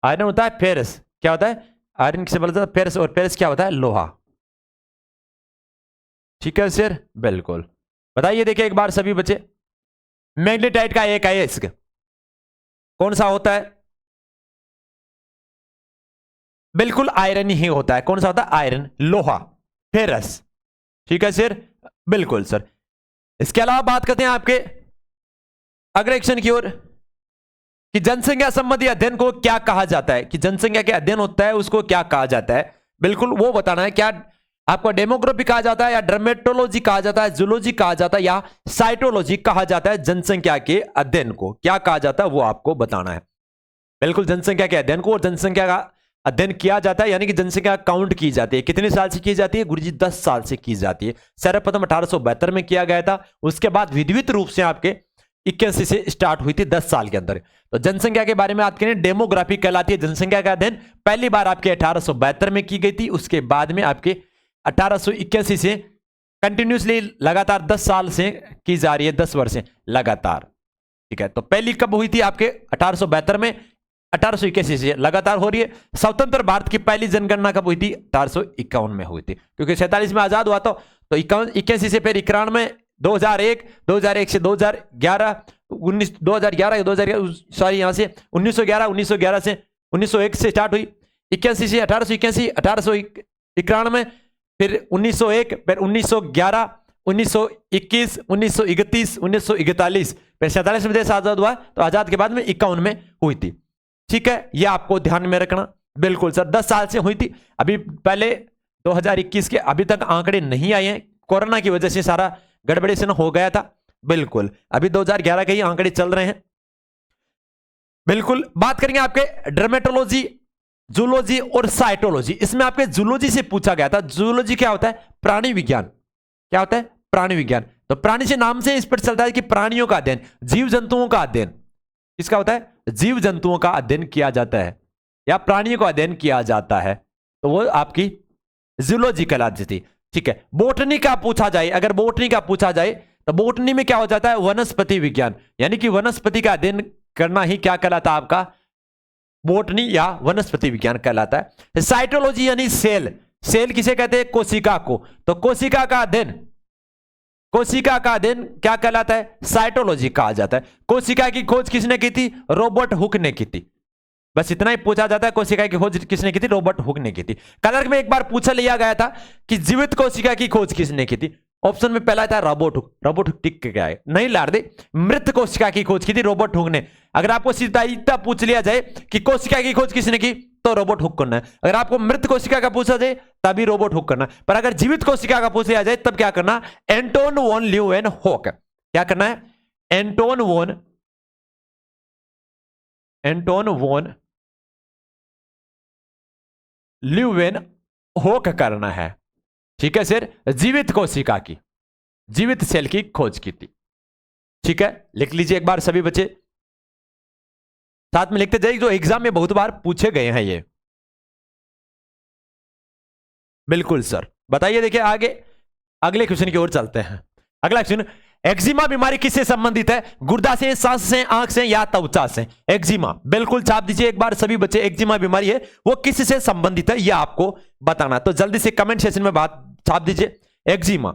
आयरन होता है फेरस, क्या होता है, आयरन किसे बोला जाता है, फेरस, और फेरस क्या होता है, लोहा। ठीक है सर, बिल्कुल। बताइए देखिए एक बार सभी बच्चे, मैग्नेटाइट का एक अयस्क कौन सा होता है, बिल्कुल आयरन ही होता है। कौन सा होता है, आयरन, लोहा, फेरस। ठीक है सर, बिल्कुल सर। इसके अलावा बात करते हैं आपके अगले एक्शन की ओर, कि जनसंख्या संबंधी अध्ययन को क्या कहा जाता है, कि जनसंख्या के अध्ययन होता है उसको क्या कहा जाता है, बिल्कुल वो बताना है। क्या आपको डेमोग्राफी कहा जाता है, या डर्मेटोलॉजी कहा जाता है, जूलॉजी कहा जाता है, या साइटोलॉजी कहा जाता है, जनसंख्या के अध्ययन को क्या कहा जाता है वो आपको बताना है। बिल्कुल, जनसंख्या के अध्ययन को, और जनसंख्या का अध्ययन किया जाता है यानी कि जनसंख्या काउंट की जाती है, कितने साल से की जाती है गुरुजी, 10 साल से की जाती है। सर्वप्रथम 1872 में किया गया था, उसके बाद विधिवत रूप से आपके 81 से स्टार्ट हुई थी 10 साल के अंदर। तो जनसंख्या के बारे में बात करें, डेमोग्राफी कहलाती है। जनसंख्या का अध्ययन पहली बार आपके 1872 में की गई थी, उसके बाद में आपके 1881 से कंटिन्यूसली लगातार 10 साल से की जा रही है, 10 वर्ष से लगातार। ठीक है, तो पहली कब हुई थी आपके 1872 में, 1881 से लगातार हो रही है। स्वतंत्र भारत की पहली जनगणना कब हुई थी, 1851 में हुई थी, क्योंकि 47 में आजाद हुआ तो 81 से फिर 91, 2001, 2001 से 2011, 2011 सॉरी यहां से 1911 से 1901 से स्टार्ट हुई, 81 से 1881, 1891, फिर 1901, फिर 1911, 1921, 1931, 1941, फिर 47 में देश आजाद हुआ, तो आजाद के बाद में 51 में हुई थी। ठीक है, ये आपको ध्यान में रखना। बिल्कुल सर, 10 साल से हुई थी। अभी पहले 2021 के अभी तक आंकड़े नहीं आए हैं, कोरोना की वजह से सारा गड़बड़ी से हो गया था। बिल्कुल, अभी 2011 के ही आंकड़े चल रहे हैं। बिल्कुल, बात करेंगे आपके डर्मेटोलॉजी, जूलॉजी और साइटोलॉजी। इसमें आपके जूलॉजी से पूछा गया था। जूलॉजी क्या होता है, प्राणी विज्ञान। क्या होता है, प्राणी विज्ञान। तो प्राणी से नाम से इस पर चलता है कि प्राणियों का अध्ययन, जीव जंतुओं का अध्ययन। किसका होता है, जीव जंतुओं का अध्ययन किया जाता है या प्राणियों का अध्ययन किया जाता है, तो वो आपकी जूलॉजी कहलाती थी। ठीक है, बोटनी का पूछा जाए, अगर बोटनी का पूछा जाए तो बोटनी में क्या हो जाता है, वनस्पति विज्ञान, यानी कि वनस्पति का अध्ययन करना ही क्या कहलाता है आपका, बोटनी या वनस्पति विज्ञान कहलाता है। साइटोलॉजी यानी सेल, सेल किसे कहते हैं, कोशिका को। तो कोशिका का अध्ययन, कोशिका का अध्ययन क्या कहलाता है, साइटोलॉजी कहा जाता है। कोशिका की खोज किसने की थी, रॉबर्ट हुक ने की थी। बस इतना ही पूछा जाता है, कोशिका की खोज किसने की थी, रॉबर्ट हुक ने की थी। क्लर्क में एक बार पूछा लिया गया था कि जीवित कोशिका की खोज किसने की थी। ऑप्शन में पहला था रॉबर्ट हुक। रॉबर्ट हुक टिक क्या है, नहीं लाड़ दे, मृत कोशिका की खोज की थी रॉबर्ट हुक ने। अगर आपको सीधा पूछ लिया जाए कि कोशिका की खोज किसने की, तो रॉबर्ट हुक करना है। अगर आपको मृत कोशिका का पूछा जाए तभी रॉबर्ट हुक करना है। पर अगर जीवित कोशिका का पूछ लिया जाए तब क्या करना, एंटोन वॉन ल्यूवेनहोक। क्या करना है, एंटोन वॉन ल्यूवेनहोक करना है। ठीक है सर, जीवित कोशिका की, जीवित सेल की खोज की थी। ठीक है, लिख लीजिए एक बार सभी बच्चे, साथ में लिखते जाइए, जो एग्जाम में बहुत बार पूछे गए हैं ये। बिल्कुल सर, बताइए देखिए आगे अगले क्वेश्चन की ओर चलते हैं। अगला क्वेश्चन, एक्जिमा बीमारी किससे संबंधित है, गुर्दा से, सांस से, आंख से या त्वचा से। एक्जिमा, बिल्कुल छाप दीजिए एक बार सभी बच्चे, एक्जिमा बीमारी है वो किससे संबंधित है यह आपको बताना। तो जल्दी से कमेंट सेक्शन में बात छाप दीजिए, एक्जिमा।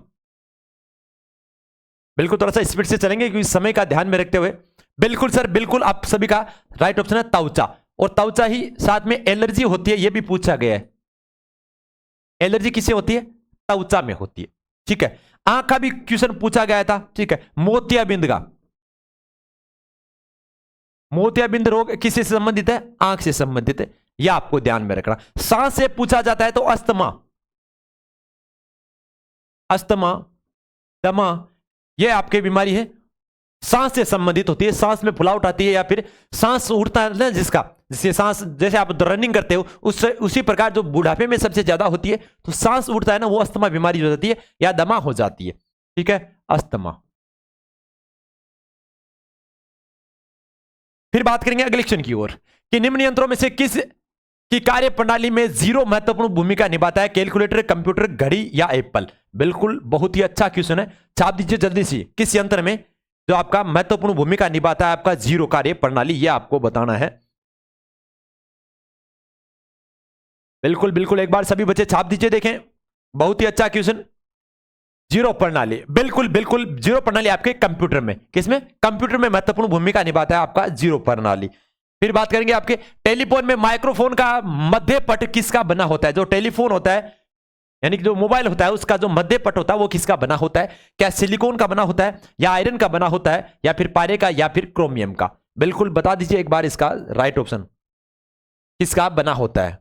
बिल्कुल थोड़ा सा स्पीड से चलेंगे क्योंकि समय का ध्यान में रखते हुए। बिल्कुल सर, बिल्कुल आप सभी का राइट ऑप्शन है त्वचा, और त्वचा ही साथ में एलर्जी होती है, यह भी पूछा गया है। एलर्जी किससे होती है, त्वचा में होती है। ठीक है, आंख का भी क्वेश्चन पूछा गया था। ठीक है, मोतियाबिंद का, मोतियाबिंद रोग किससे संबंधित है, आंख से संबंधित है, यह आपको ध्यान में रखना। सांस से पूछा जाता है तो अस्थमा, अस्थमा, दमा, यह आपकी बीमारी है, सांस से संबंधित होती है। सांस में फुलावट आती है या फिर सांस उड़ता है ना जिसका, जिससे सांस, जैसे आप रनिंग करते हो उससे उसी प्रकार जो बुढ़ापे में सबसे ज्यादा होती है, तो सांस उड़ता है ना, वो अस्थमा बीमारी हो जाती है या दमा हो जाती है। ठीक है, अस्थमा। फिर बात करेंगे अगले क्वेश्चन की ओर, कि निम्न यंत्रों में से किस की कार्य प्रणाली में जीरो महत्वपूर्ण भूमिका निभाता है, कैलकुलेटर, कंप्यूटर, घड़ी या एप्पल। बिल्कुल बहुत ही अच्छा क्वेश्चन है, छाप दीजिए जल्दी से, किस यंत्र में जो आपका महत्वपूर्ण भूमिका निभाता है आपका जीरो कार्य प्रणाली, यह आपको बताना है। बिल्कुल बिल्कुल, एक बार सभी बच्चे छाप दीजिए, देखें बहुत ही अच्छा क्वेश्चन। जीरो प्रणाली, बिल्कुल बिल्कुल, जीरो प्रणाली आपके कंप्यूटर में, किसमें, कंप्यूटर में महत्वपूर्ण भूमिका निभाता है आपका जीरो प्रणाली। फिर बात करेंगे आपके टेलीफोन में माइक्रोफोन का मध्य पट किसका बना होता है। जो टेलीफोन होता है यानी कि जो मोबाइल होता है उसका जो मध्य पट होता है वो किसका बना होता है। क्या सिलिकॉन का बना होता है, या आयरन का बना होता है, या फिर पारे का, या फिर क्रोमियम का। बिल्कुल बता दीजिए एक बार इसका राइट ऑप्शन किसका बना होता है।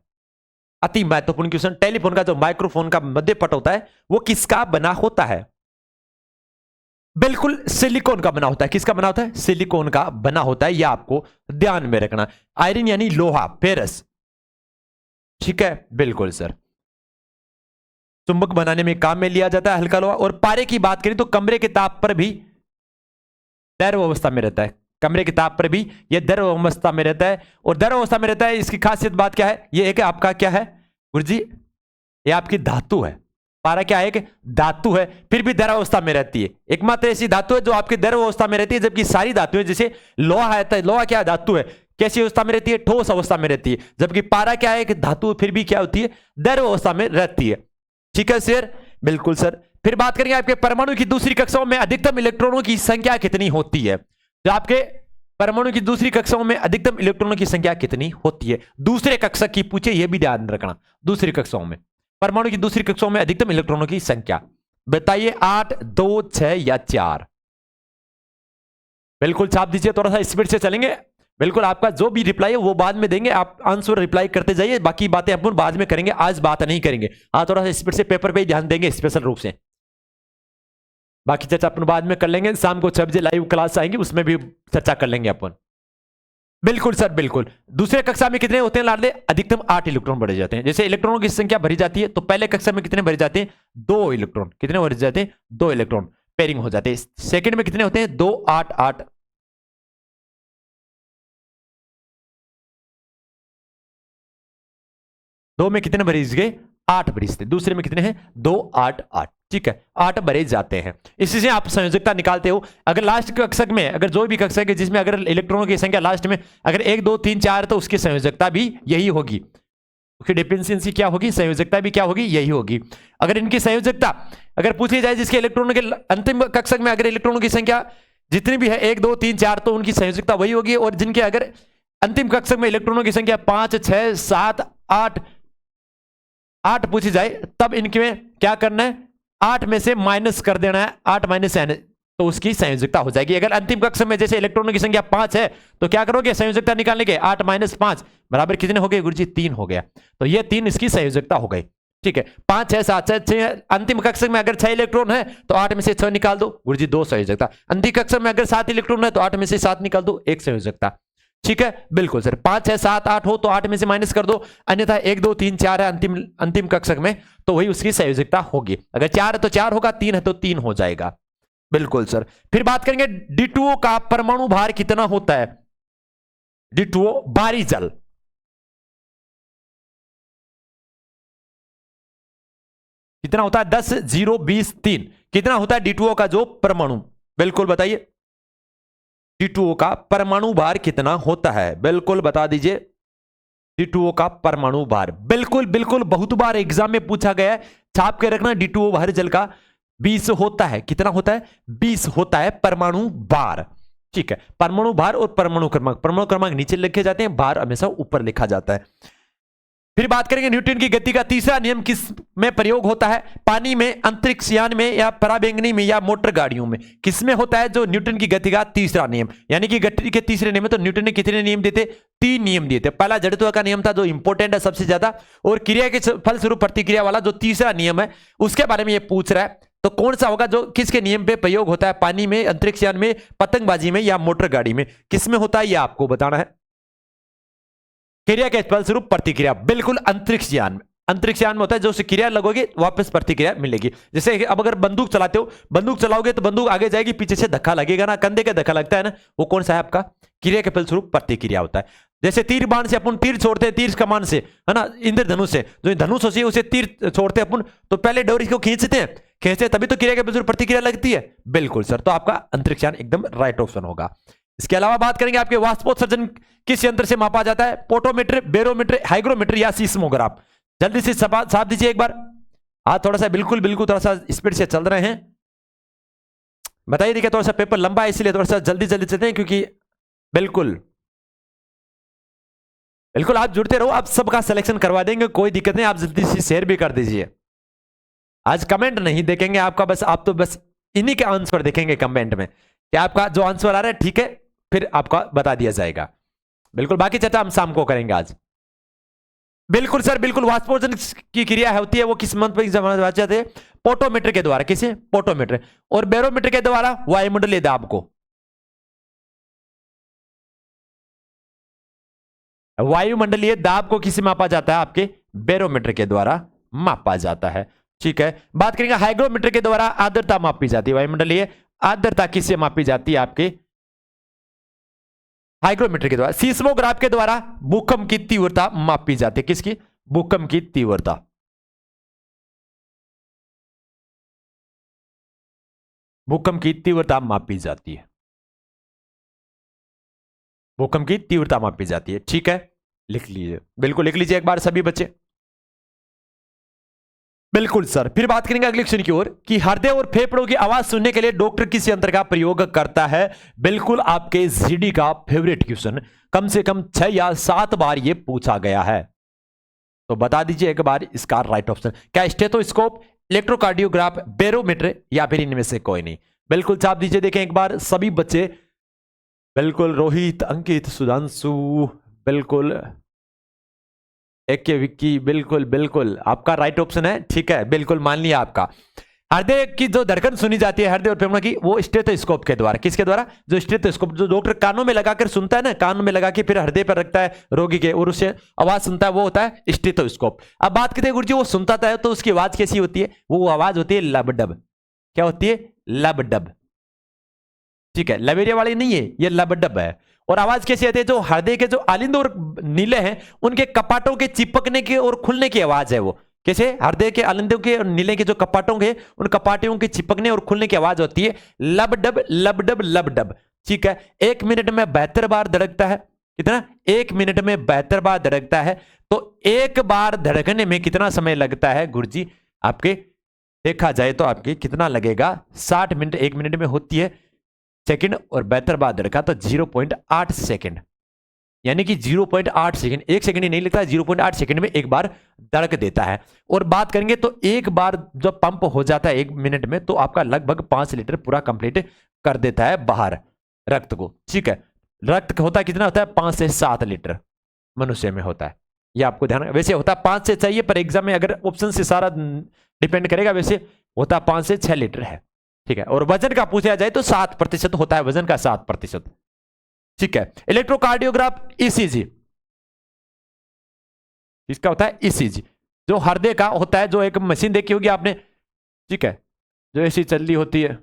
अति महत्वपूर्ण क्वेश्चन, टेलीफोन का जो माइक्रोफोन का मध्य पट होता है वो किसका बना होता है। बिल्कुल सिलिकॉन का बना होता है। किसका बना होता है, सिलिकॉन का बना होता है, यह आपको ध्यान में रखना। आयरन यानी लोहा, फेरस, ठीक है, बिल्कुल सर, चुंबक बनाने में काम में लिया जाता है हल्का लोहा। और पारे की बात करें तो कमरे के ताप पर भी द्रव अवस्था में रहता है, कमरे के ताप पर भी यह द्रव अवस्था में रहता है। और द्रव अवस्था में रहता है, इसकी खासियत बात क्या है, ये एक आपका क्या है गुरुजी, ये आपकी धातु है। पारा क्या है, एक धातु है, फिर भी द्रव अवस्था में रहती है। एकमात्र ऐसी धातु है जो आपकी द्रव अवस्था में रहती है, जबकि सारी धातुएं जैसे लोहा है, तो लोहा क्या धातु है, कैसी अवस्था में रहती है, ठोस अवस्था में रहती है। जबकि पारा क्या है, एक धातु फिर भी क्या होती है, द्रव अवस्था में रहती है। ठीक है सर, बिल्कुल सर। फिर बात करेंगे आपके परमाणु की दूसरी कक्षाओं में अधिकतम इलेक्ट्रॉनों की संख्या कितनी होती है। जो आपके परमाणु की दूसरी कक्षाओं में अधिकतम इलेक्ट्रॉनों की संख्या कितनी होती है। दूसरे कक्षा की पूछे, यह भी ध्यान रखना, दूसरी कक्षाओं में, परमाणु की दूसरी कक्षाओं में अधिकतम इलेक्ट्रॉनों की संख्या बताइए, 8, 2, 6 या 4। बिल्कुल छाप दीजिए, थोड़ा सा स्पीड से चलेंगे। बिल्कुल आपका जो भी रिप्लाई है वो बाद में देंगे, आप आंसर रिप्लाई करते जाइए, बाकी बातें अपन बाद में करेंगे, आज बात नहीं करेंगे। आज थोड़ा सा स्पीड से पेपर पे ही ध्यान देंगे स्पेशल रूप से, बाकी चर्चा अपन बाद में कर लेंगे। शाम को 6 बजे लाइव क्लास आएंगे, उसमें भी चर्चा कर लेंगे अपन। बिल्कुल सर, बिल्कुल। दूसरे कक्षा में कितने होते हैं लाडले, अधिकतम 8 इलेक्ट्रॉन भरे जाते हैं। जैसे इलेक्ट्रॉनों की संख्या भरी जाती है तो पहले कक्षा में कितने भरे जाते हैं, 2 इलेक्ट्रॉन। कितने भरे जाते हैं, 2 इलेक्ट्रॉन पेयरिंग हो जाते हैं। सेकंड में कितने होते हैं, 2, 8, 8। दो में कितने भरे गए, 8 भरे थे। दूसरे में कितने हैं, 2, 8, 8। ठीक है, 8 भरे जाते हैं। इसी से आप संयोजकता निकालते हो। अगर लास्ट कक्षक में, अगर जो भी कक्षक है जिसमें अगर इलेक्ट्रॉनों की संख्या लास्ट में अगर 1, 2, 3, 4 तो उसकी संयोजकता भी यही होगी। उसकी डिपेंडेंसी क्या होगी, संयोजकता भी क्या होगी, यही होगी। अगर इनकी संयोजकता अगर पूछी जाए जिसके इलेक्ट्रॉनों के अंतिम कक्षक में अगर इलेक्ट्रॉनों की संख्या जितनी भी है 1, 2, 3, 4 तो उनकी संयोजकता वही होगी। और जिनके अगर अंतिम कक्षक में इलेक्ट्रॉनों की संख्या 5, 6, 7, 8 पूछी जाए तब इनके में क्या करना है, 8 में से माइनस कर देना है, 8 माइनस n, तो उसकी संयोजकता हो जाएगी। अगर अंतिम कक्ष में जैसे इलेक्ट्रॉनों की संख्या 5 है तो क्या करोगे, संयोजकता निकालने के 8 माइनस 5 बराबर कितने हो गए गुरुजी, 3 हो गया। तो ये 3 इसकी संयोजकता हो गई। ठीक है, 5, 6, 7, 6 अंतिम कक्ष में अगर 6 इलेक्ट्रॉन है तो 8 में से 6 निकाल दो गुरुजी, 2 संयोजकता। अंतिम कक्ष में अगर 7 इलेक्ट्रॉन है तो 8 में से 7 निकाल दो, 1 संयोजकता। ठीक है, बिल्कुल सर। 5, 6, 7, 8 हो तो 8 में से माइनस कर दो, अन्यथा 1, 2, 3, 4 है अंतिम कक्षक में तो वही उसकी संयोजकता होगी। अगर 4 है तो 4 होगा, 3 है तो 3 हो जाएगा। बिल्कुल सर। फिर बात करेंगे D2O का परमाणु भार कितना होता है। D2O भारी जल कितना होता है, 10, 0, 20, 3 कितना होता है D2O का जो परमाणु, बिल्कुल बताइए। D2O का परमाणु भार कितना होता है, बिल्कुल बता दीजिए। D2O का परमाणु भार, बिल्कुल बिल्कुल, बहुत बार एग्जाम में पूछा गया है, छाप के रखना। D2O भारी जल का 20 होता है। कितना होता है, 20 होता है परमाणु भार। ठीक है, परमाणु भार और परमाणु क्रमांक नीचे लिखे जाते हैं, भार हमेशा ऊपर लिखा जाता है। फिर बात करेंगे न्यूटन की गति का तीसरा नियम किस में प्रयोग होता है। पानी में, अंतरिक्ष यान में, या पराबैंगनी में, या मोटर गाड़ियों में, किसमें होता है जो न्यूटन की गति का तीसरा नियम। यानी कि गति के तीसरे नियम में तो न्यूटन ने कितने नियम दिए थे, 3 नियम दिए थे। पहला जड़त्व का नियम था जो इंपॉर्टेंट है सबसे ज्यादा, और क्रिया के फलस्वरूप प्रतिक्रिया वाला जो तीसरा नियम है उसके बारे में ये पूछ रहा है। तो कौन सा होगा जो किसके नियम पे प्रयोग होता है, पानी में, अंतरिक्ष यान में, पतंगबाजी में, या मोटर गाड़ी में, किसमें होता है यह आपको बताना है। क्रिया के फलस्वरूप प्रतिक्रिया, बिल्कुल अंतरिक्ष यान में। अंतरिक्ष यान में होता है जो क्रिया लगोगे वापस प्रतिक्रिया मिलेगी। जैसे अब अगर बंदूक चलाते हो, बंदूक चलाओगे तो बंदूक आगे जाएगी, पीछे से धक्का लगेगा ना, कंधे का धक्का लगता है ना, वो कौन सा है आपका, क्रिया के फलस्वरूप प्रतिक्रिया होता है। जैसे तीर बाण से अपन तीर छोड़ते हैं, तीर कमान से है ना, इंद्रधनुष से जो धनुष होती है उसे तीर छोड़ते हैं अपन, तो पहले डोरी को खींचते हैं तभी तो क्रिया के फलस्वरूप प्रतिक्रिया लगती है। बिल्कुल सर, तो आपका अंतरिक्ष यान एकदम राइट ऑप्शन होगा। इसके अलावा बात करेंगे आपके वाष्पोत्सर्जन किस यंत्र से मापा जाता है। पोटोमीटर, बैरोमीटर, हाइग्रोमीटर, या सीस्मोग्राफ। जल्दी से साफ दीजिए एक बार। आज थोड़ा सा बिल्कुल बिल्कुल थोड़ा सा स्पीड से चल रहे हैं। बताइए, देखिए थोड़ा सा पेपर लंबा है इसलिए थोड़ा सा जल्दी जल्दी चलते हैं, क्योंकि बिल्कुल बिल्कुल आप जुड़ते रहो, आप सबका सिलेक्शन करवा देंगे, कोई दिक्कत नहीं। आप जल्दी से शेयर भी कर दीजिए। आज कमेंट नहीं देखेंगे आपका, बस आप तो बस इन्हीं के आंसर देखेंगे कमेंट में कि आपका जो आंसर आ रहा है ठीक है, फिर आपका बता दिया जाएगा। बिल्कुल, बाकी चर्चा हम शाम को करेंगे आज। बिल्कुल सर, बिल्कुल। वाष्पोषण की क्रिया होती है वो किस मंत्र पर जाते हैं? पोटोमीटर के द्वारा। किसे? पोटोमीटर। और बैरोमीटर के द्वारा वायुमंडलीय दाब को। वायुमंडलीय दाब को किसे मापा जाता है? आपके बैरोमीटर के द्वारा मापा जाता है। ठीक है, बात करेंगे हाइग्रोमीटर के द्वारा आर्द्रता मापी जाती है। वायुमंडलीय आर्द्रता किससे मापी जाती है? आपके हाइग्रोमीटर के द्वारा। सीस्मोग्राफ के द्वारा भूकंप की तीव्रता मापी जाती है। किसकी? भूकंप की तीव्रता। भूकंप की तीव्रता मापी जाती है। भूकंप की तीव्रता मापी जाती है। ठीक है, लिख लीजिए, बिल्कुल लिख लीजिए एक बार सभी बच्चे। बिल्कुल सर। फिर बात करेंगे अगले क्वेश्चन की ओर कि हृदय और फेफड़ों की आवाज सुनने के लिए डॉक्टर किस यंत्र का प्रयोग करता है? बिल्कुल आपके जीडी का फेवरेट क्वेश्चन, कम से कम 6 या 7 बार ये पूछा गया है, तो बता दीजिए एक बार इसका राइट ऑप्शन क्या? स्टेथोस्कोप, इलेक्ट्रोकार्डियोग्राफ, बैरोमीटर, या फिर इनमें से कोई नहीं। बिल्कुल छाप दीजिए, देखें एक बार सभी बच्चे। बिल्कुल रोहित, अंकित, सुधांशु, बिल्कुल एक विक्की, बिल्कुल बिल्कुल आपका राइट ऑप्शन है। ठीक है, बिल्कुल मान लिया आपका। हृदय की जो धड़कन सुनी जाती है हृदय और फेफड़ों की, वो स्टेथोस्कोप के द्वारा। किसके द्वारा? जो स्टेथोस्कोप जो डॉक्टर कानों में लगाकर सुनता है ना, कानों में लगा के फिर हृदय पर रखता है रोगी के और उससे आवाज सुनता है, वो होता है स्टेथोस्कोप। अब बात करते हैं गुरुजी, वो सुनता है तो उसकी आवाज कैसी होती है? वो आवाज होती है लब डब। क्या होती है? लब डब। ठीक है, लवेरिया वाली नहीं है, ये लब डब है। और आवाज कैसी आती है? जो हृदय के जो आलिंद और नीले हैं उनके कपाटों के चिपकने की और खुलने की आवाज है। वो कैसे? हृदय के आलिंदों के और नीले के जो कपाटों के, उन कपाटों के चिपकने और खुलने की आवाज होती है लब डब, लब डब, लब डब। ठीक है, 1 मिनट में 72 बार धड़कता है। कितना? 1 मिनट में 72 बार धड़कता है। तो एक बार धड़कने में कितना समय लगता है गुरुजी? आपके देखा जाए तो आपके कितना लगेगा? 60 मिनट 1 मिनट में होती है सेकंड, और 72 बार धड़का तो 0.8 सेकंड, यानी कि 0.8 सेकंड, 1 सेकंड ही नहीं लगता, 0.8 सेकंड में एक बार धड़क देता है। और बात करेंगे तो एक बार जब पंप हो जाता है 1 मिनट में, तो आपका लगभग 5 लीटर पूरा कंप्लीट कर देता है बाहर रक्त को। ठीक है, रक्त होता है कितना होता है? 5 से 7 लीटर मनुष्य में होता है। यह आपको ध्यान, वैसे होता है 5 से चाहिए, पर एग्जाम में अगर ऑप्शन से सारा डिपेंड करेगा, वैसे होता 5 से 6 लीटर है। ठीक है, और वजन का पूछा जाए तो 7% होता है, वजन का 7%। ठीक है, इलेक्ट्रोकार्डियोग्राफ, ईसीजी, इसका होता है ईसीजी, जो हृदय का होता है, जो एक मशीन देखी होगी आपने। ठीक है, जो ऐसी चल रही होती है।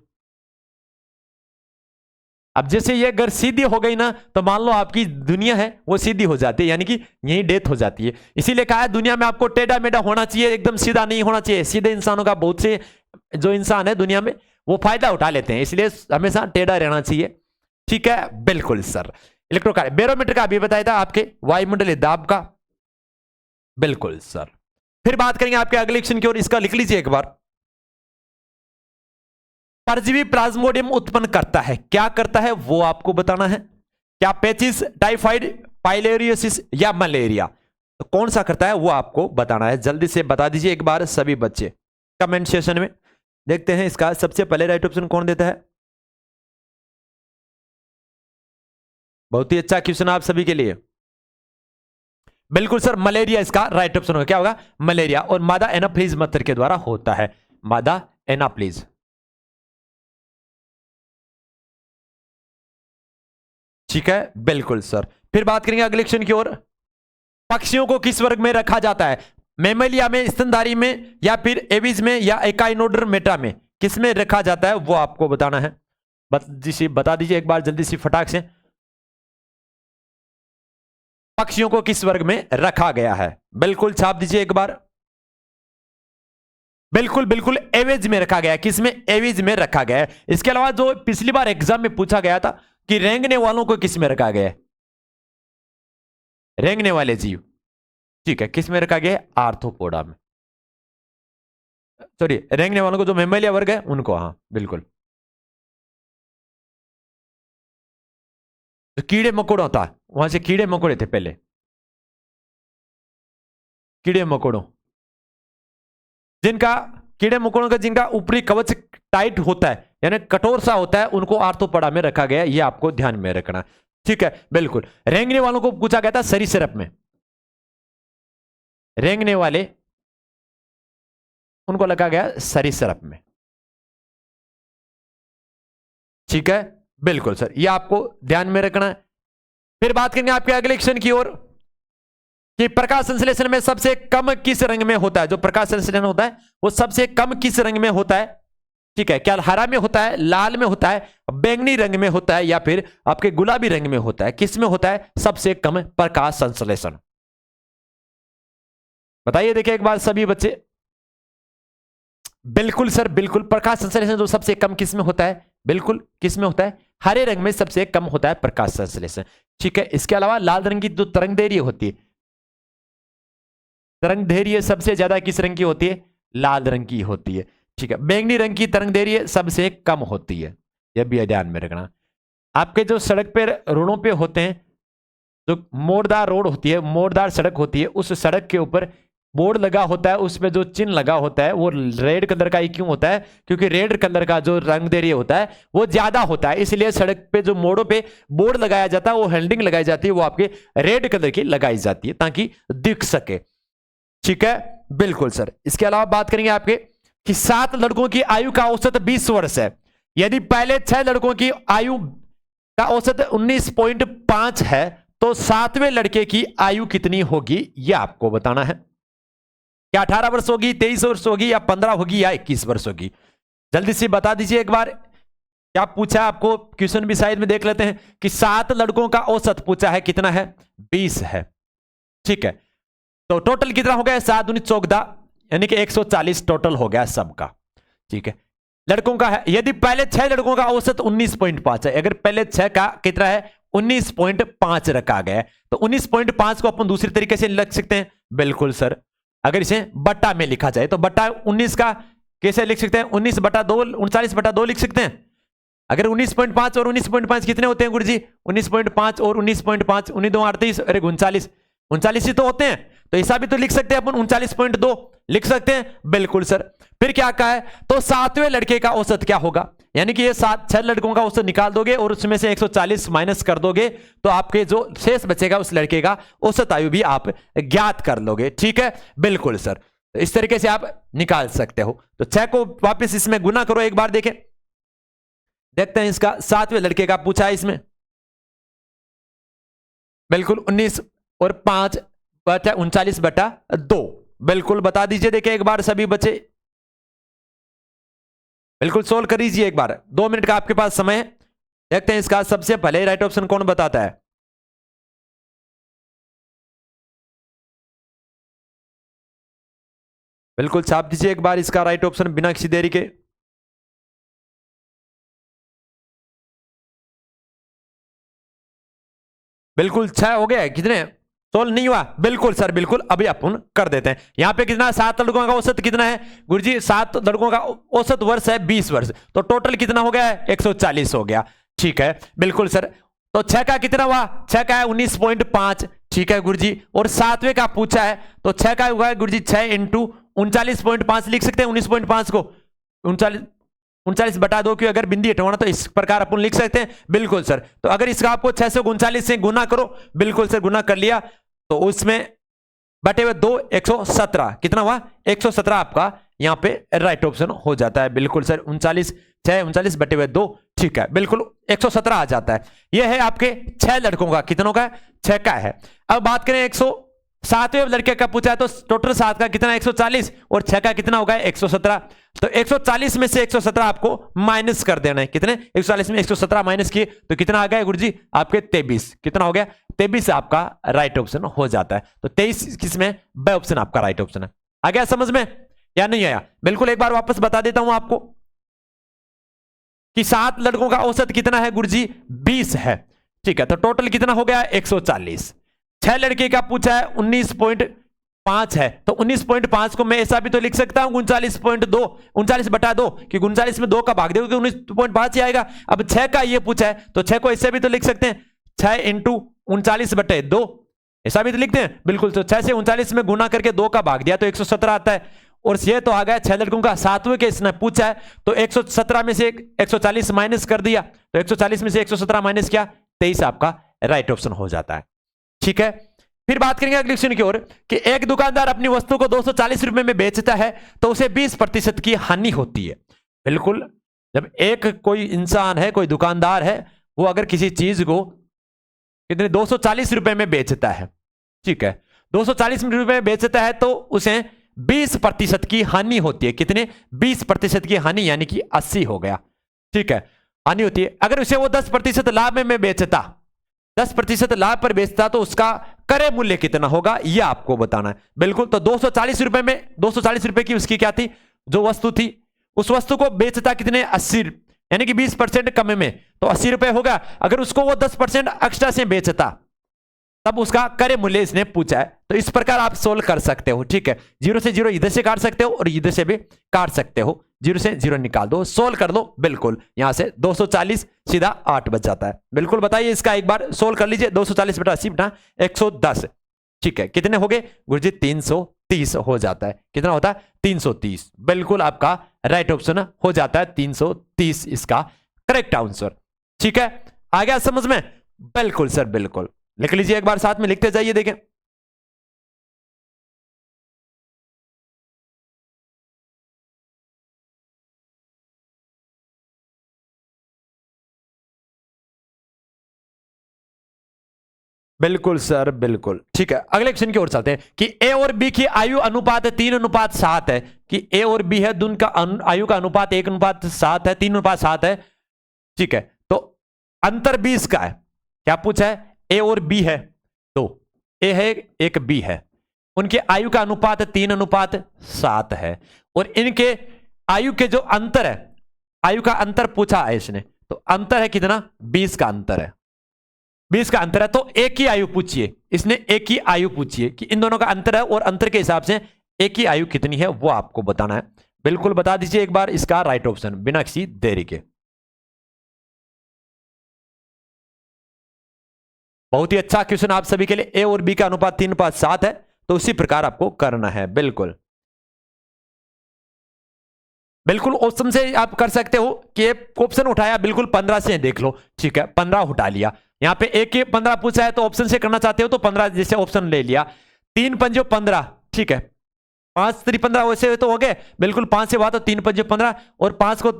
अब जैसे ये अगर सीधी हो गई ना, तो मान लो आपकी दुनिया है वो सीधी हो जाती है, यानी कि यही डेथ हो जाती है। इसीलिए कहा है दुनिया में आपको टेढ़ा मेढ़ा होना चाहिए, एकदम सीधा नहीं होना चाहिए। सीधे इंसानों का बहुत से जो इंसान है दुनिया में वो फायदा उठा लेते हैं, इसलिए हमेशा टेढ़ा रहना चाहिए। ठीक है, बिल्कुल सर। इलेक्ट्रोकार्ड, बैरोमीटर का अभी बताया था आपके वायुमंडलीय दाब का। बिल्कुल सर। फिर बात करेंगे आपके अगले क्वेश्चन की ओर, इसका लिख लीजिए एक बार। परजीवी प्लाज्मोडियम उत्पन्न करता है, क्या करता है वो आपको बताना है। क्या पेचिस, टाइफाइड, पाइलेरियोसिस या मलेरिया? तो कौन सा करता है वो आपको बताना है। जल्दी से बता दीजिए एक बार सभी बच्चे कमेंट सेशन में। देखते हैं इसका सबसे पहले राइट ऑप्शन कौन देता है। बहुत ही अच्छा क्वेश्चन आप सभी के लिए। बिल्कुल सर, मलेरिया इसका राइट ऑप्शन होगा। क्या होगा? मलेरिया। और मादा एनाप्लीज मच्छर के द्वारा होता है, मादा एनाप्लीज। ठीक है, बिल्कुल सर। फिर बात करेंगे अगले क्वेश्चन की ओर। पक्षियों को किस वर्ग में रखा जाता है? मेमलिया में, स्तनधारी में, या फिर एविज में, या एकाइनोडर्मेटा में? किस में रखा जाता है वो आपको बताना है। बता दीजिए एक बार जल्दी सी फटाक से। पक्षियों को किस वर्ग में रखा गया है? बिल्कुल छाप दीजिए एक बार। बिल्कुल बिल्कुल एविज में रखा गया है। किस में? एविज में रखा गया है। इसके अलावा जो पिछली बार एग्जाम में पूछा गया था कि रेंगने वालों को किस में रखा गया है? रेंगने वाले जीव, ठीक है, किस में रखा गया है? आर्थ्रोपोडा में, सॉरी रेंगने वालों को, जो मेमेलिया वर्ग है उनको, हाँ बिल्कुल। तो कीड़े मकोड़ा होता है, वहां से कीड़े मकोड़े थे पहले, कीड़े मकोड़ों, जिनका कीड़े मकोड़ों का जिनका ऊपरी कवच टाइट होता है यानी कठोर सा होता है, उनको आर्थ्रोपोडा में रखा गया है, ये आपको ध्यान में रखना। ठीक है बिल्कुल। रेंगने वालों को पूछा गया था सरीसृप में, रेंगने वाले उनको लगा गया सरीसृप में। ठीक है बिल्कुल सर, ये आपको ध्यान में रखना है। फिर बात करेंगे आपके अगले क्वेश्चन की ओर कि प्रकाश संश्लेषण में सबसे कम किस रंग में होता है? जो प्रकाश संश्लेषण होता है वो सबसे कम किस रंग में होता है? ठीक है, क्या हरा में होता है, लाल में होता है, बैंगनी रंग में होता है, या फिर आपके गुलाबी रंग में होता है? किस में होता है सबसे कम प्रकाश संश्लेषण? बताइए, देखिए एक बार सभी बच्चे। बिल्कुल सर बिल्कुल, प्रकाश संश्लेषण जो सबसे कम किस में होता है? बिल्कुल किस में होता है? हरे रंग में सबसे कम होता है प्रकाश संश्लेषण। ठीक है, इसके अलावा लाल रंग की जो तरंग दैर्घ्य होती है, तरंग दैर्घ्य सबसे ज्यादा किस रंग की होती है? लाल रंग की होती है। ठीक है, बैंगनी रंग की तरंग दैर्घ्य सबसे कम होती है, यह भी ध्यान में रखना। आपके जो सड़क पे रोडों पे होते हैं, जो मोड़दार रोड होती है, मोड़दार सड़क होती है, उस सड़क के ऊपर बोर्ड लगा होता है, उसमें जो चिन्ह लगा होता है वो रेड कलर का ही क्यों होता है? क्योंकि रेड कलर का जो रंग दैर्घ्य होता है वो ज्यादा होता है, इसलिए सड़क पे जो मोड़ों पे बोर्ड लगाया जाता है, वो हेल्डिंग लगाई जाती है, वो आपके रेड कलर की लगाई जाती है ताकि दिख सके। ठीक है बिल्कुल सर। इसके अलावा बात करेंगे आपके कि 7 लड़कों की आयु का औसत 20 वर्ष है। यदि पहले 6 लड़कों की आयु का औसत 19.5 है तो 7वें लड़के की आयु कितनी होगी, यह आपको बताना है। क्या 18 वर्ष होगी, 23 वर्ष होगी, या 15 होगी, या 21 वर्ष होगी? जल्दी से बता दीजिए एक बार। क्या पूछा आपको? क्वेश्चन भी साइड में देख लेते हैं कि 7 लड़कों का औसत पूछा है, कितना है? 20 है। ठीक है, तो टोटल कितना हो गया? 7 दूनी 14, यानी कि 140 टोटल हो गया सबका। ठीक है, लड़कों का है, यदि पहले 6 लड़कों का औसत 19.5 है, अगर पहले 6 का कितना है? 19.5 रखा गया है, तो 19.5 को अपन दूसरी तरीके से लिख सकते हैं। बिल्कुल सर, अगर इसे बट्टा में लिखा जाए तो बट्टा 19 का कैसे लिख सकते हैं? 19/2, 39/2 लिख सकते हैं। अगर 19.5 और 19.5 कितने होते हैं गुरु जी? 19.5 और 19.5 19 2 38, अरे 39 ही तो होते हैं, तो ऐसा भी तो लिख सकते हैं अपन, 39.2 लिख सकते हैं। बिल्कुल सर। फिर क्या कहा है? तो 7वें लड़के का औसत क्या होगा? यानी कि ये 6 लड़कों का औसत निकाल दोगे और उसमें से 140 माइनस कर दोगे, तो आपके जो शेष बचेगा उस लड़के का औसत आयु भी आप ज्ञात कर लोगे। ठीक है बिल्कुल सर, तो इस तरीके से आप निकाल सकते हो। तो 6 को वापस इसमें गुना करो एक बार, देखें देखते हैं इसका। 7वें लड़के का पूछा है इसमें, बिल्कुल 19 और 5 बटा 39/2, बिल्कुल बता दीजिए। देखिए एक बार सभी बच्चे बिल्कुल सोल्व कर लीजिए एक बार, 2 मिनट का आपके पास समय है। देखते हैं इसका सबसे पहले राइट ऑप्शन कौन बताता है। बिल्कुल छाप दीजिए एक बार इसका राइट ऑप्शन बिना किसी देरी के। बिल्कुल 6 हो गया, कितने सोल्व नहीं हुआ? बिल्कुल सर बिल्कुल, अभी अपन कर देते हैं। यहां पे कितना? 7 लड़कों का औसत कितना है गुरुजी? 7 लड़कों का औसत वर्ष है 20 वर्ष, तो टोटल कितना हो गया? 140 हो गया। ठीक है बिल्कुल सर। तो 6 का कितना हुआ? 6 का है 19.5। ठीक है गुरुजी, और 7वें का पूछा है तो 6 का हुआ है गुरुजी 6 इंटू 39.5 लिख सकते हैं। 19.5 को 39/2 की अगर बिंदी हटवाना तो इस प्रकार अपन लिख सकते हैं। बिल्कुल सर, तो अगर इसका आपको 639 से गुना करो, बिल्कुल सर गुना कर लिया, तो उसमें बटे हुए 2 117 कितना हुआ? 117 आपका यहां पे राइट ऑप्शन हो जाता है। बिल्कुल सर 39 बटे हुए 2, ठीक है बिल्कुल 117 आ जाता है। यह है आपके 6 लड़कों का, कितनों का? 6 का है। अब बात करें 107वें लड़के का पूछा है, तो टोटल 7 का कितना? 140, और 6 का कितना होगा? 117। तो 140 में से 117 आपको माइनस कर देना है। कितने? 140 में 117 माइनस किए तो कितना आ गया गुरुजी? आपके 23। कितना हो गया? 23 आपका राइट ऑप्शन हो जाता है। तो 23 किसमें? ब ऑप्शन आपका राइट ऑप्शन है। आ गया समझ में या नहीं आया? बिल्कुल एक बार वापस बता देता हूं आपको कि 7 लड़कों का औसत कितना है गुरुजी? 20 है। ठीक है, तो टोटल कितना हो गया? 140। 6 लड़के का पूछा है 5 है तो 19.5 को मैं ऐसा भी तो लिख सकता हूं 39.2, 39/2, कि 39 में 2 का भाग दोगे 19.5 ही आएगा। अब 6 का ये पूछा है तो 6 को ऐसे भी तो लिख सकते हैं 6 × 39/2, ऐसा भी तो लिखते हैं बिल्कुल। तो 6 से 39 में गुना करके 2 का भाग दिया तो 117 आता है। और ये तो आ गया 6 लड़कों का 7वें के इसने पूछा है तो 117 में से 140 माइनस कर दिया तो 140 में से 117 माइनस क्या 23 आपका राइट ऑप्शन हो जाता है। ठीक है, फिर बात करेंगे अगले क्वेश्चन की ओर कि एक दुकानदार अपनी वस्तु को 240 रुपए में बेचता है तो उसे 20% की हानि होती है। बिल्कुल, जब एक कोई इंसान है, कोई दुकानदार है, वो अगर किसी चीज को कितने 240 रुपए में बेचता है, ठीक है, 240 रुपए में बेचता है तो उसे 20% की हानि होती है। कितने 20% की हानि, यानी कि 80 हो गया। ठीक है, हानि होती है। अगर उसे वो 10% लाभ में बेचता, 10% लाभ पर बेचता तो उसका क्रय मूल्य कितना होगा ये आपको बताना है। बिल्कुल, तो 240 रुपए में 240 रुपए की उसकी क्या थी जो वस्तु थी, उस वस्तु को बेचता कितने 80, यानी कि 20% कम में, तो 80 रुपए होगा। अगर उसको वो 10% एक्स्ट्रा से बेचता तब उसका क्रय मूल्य इसने पूछा है। तो इस प्रकार आप सोल्व कर सकते हो। ठीक है, 0 से 0 इधर से काट सकते हो और इधर से भी काट सकते हो। 0 से 0 निकाल दो, सोल्व कर दो। बिल्कुल, यहां से 240 सीधा 8 बच जाता है। बिल्कुल बताइए, इसका एक बार सोल्व कर लीजिए। 240/80/110, ठीक है, कितने हो गए गुरुजी 330 हो जाता है। कितना होता है 330। बिल्कुल आपका राइट ऑप्शन हो जाता है 330 इसका करेक्ट आंसर। ठीक है, आ गया समझ में? बिल्कुल सर, बिल्कुल लिख लीजिए, एक बार साथ में लिखते जाइए। देखें, बिल्कुल सर, बिल्कुल। ठीक है, अगले क्वेश्चन की ओर चलते हैं कि ए और बी की आयु अनुपात 3:7 है। कि ए और बी है, दोनों का आयु का अनुपात 1:7 है, 3:7 है। ठीक है, तो अंतर 20 का है। क्या पूछा है? ए और बी है, तो ए है एक बी है, उनके आयु का अनुपात 3:7 है और इनके आयु के जो अंतर है, आयु का अंतर पूछा है इसने, तो अंतर है कितना 20 का अंतर है। 20 का अंतर है तो एक ही आयु पूछिए, इसने एक ही आयु पूछिए कि इन दोनों का अंतर है और अंतर के हिसाब से एक ही आयु कितनी है वो आपको बताना है। बिल्कुल बता दीजिए एक बार इसका राइट ऑप्शन बिना किसी देरी के। बहुत ही अच्छा क्वेश्चन आप सभी के लिए। ए और बी का अनुपात 3:7 है, तो उसी प्रकार आपको करना है। बिल्कुल बिल्कुल, ऑप्शन से आप कर सकते हो कि ऑप्शन उठाया, बिल्कुल 15 से देख लो। ठीक है, 15 उठा लिया। यहां पे एक के 15 पूछा है तो ऑप्शन से करना चाहते हो तो 15 जैसे ऑप्शन ले लिया। 3 पंजो 15, ठीक है, 5 3 15 वैसे तो हो गए। बिल्कुल 5 से बात तो 3 पंजो 15 और 5 को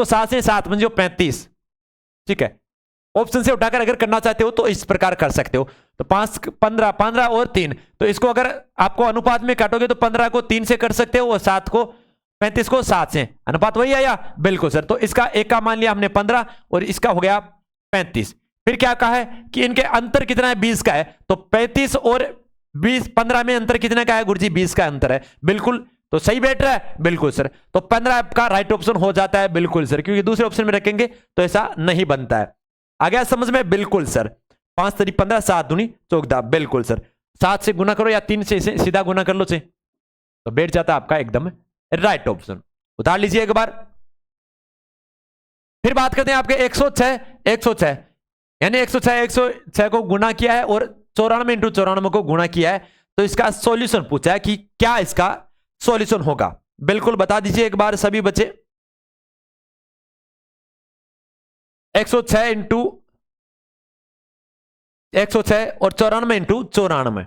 7 से 7 पंजो 35। ठीक है, ऑप्शन से उठाकर अगर करना चाहते हो तो इस प्रकार कर सकते हो। तो 5 15 15 और 3, तो इसको अगर आपको अनुपात में काटोगे तो 15 को 3 से कर सकते हो और 7 को 35 को 7 से। अनुपात वही आया। बिल्कुल सर, तो इसका एक का मान लिया हमने 15 और इसका हो गया 35। फिर क्या कहा है कि इनके अंतर कितना है 20 का है, तो 35 और 20 15 में अंतर कितना का है गुरुजी 20 का अंतर है। बिल्कुल, तो सही बैठ रहा है। बिल्कुल सर, तो 15 आपका राइट ऑप्शन हो जाता है। बिल्कुल सर, क्योंकि दूसरे ऑप्शन में रखेंगे तो ऐसा नहीं बनता है। आ गया समझ में? बिल्कुल सर, 5 3 15 7 दूनी 14। बिल्कुल सर, 7 से गुना करो या 3 से सीधा गुना कर लो से, तो बैठ जाता है आपका एकदम राइट ऑप्शन। उतार लीजिए एक बार। फिर बात करते हैं आपके 106 यानी 106 को गुना किया है और 94 × 94 को गुना किया है, तो इसका सॉल्यूशन पूछा है कि क्या इसका सॉल्यूशन होगा। बिल्कुल बता दीजिए एक बार सभी बच्चे। 106 और 94 × 94,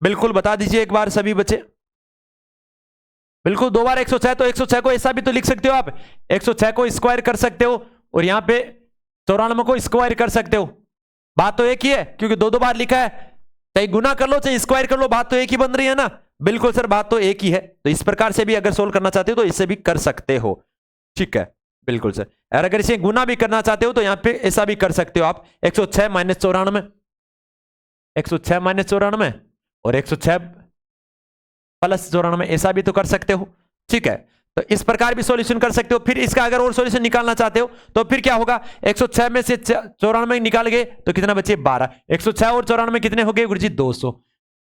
बिल्कुल बता दीजिए एक बार सभी बच्चे। बिल्कुल, 2 बार 106, तो 106 को ऐसा भी तो लिख सकते हो आप, 106 को स्क्वायर कर सकते हो और यहां पे 94 को स्क्वायर कर सकते हो। बात तो एक ही है, क्योंकि 2 बार लिखा है, चाहे गुना कर लो चाहे स्क्वायर कर लो, बात तो एक ही बन रही है ना। बिल्कुल सर, बात तो एक ही है। तो इस प्रकार से भी अगर सोल्व करना चाहते हो तो इससे भी कर सकते हो। ठीक है, बिल्कुल सर, और अगर इसे गुना भी करना चाहते हो तो यहां पे ऐसा भी कर सकते हो आप। 106 - 94, 106 - 94 और 106 + 94, ऐसा भी तो कर सकते हो। ठीक है, तो इस प्रकार भी सॉल्यूशन कर सकते हो। फिर इसका अगर और सॉल्यूशन निकालना चाहते हो तो फिर क्या होगा, 106 में से 94 निकाल गए तो कितना बचे 12। 106 और 94 कितने हो गए गुरुजी 200।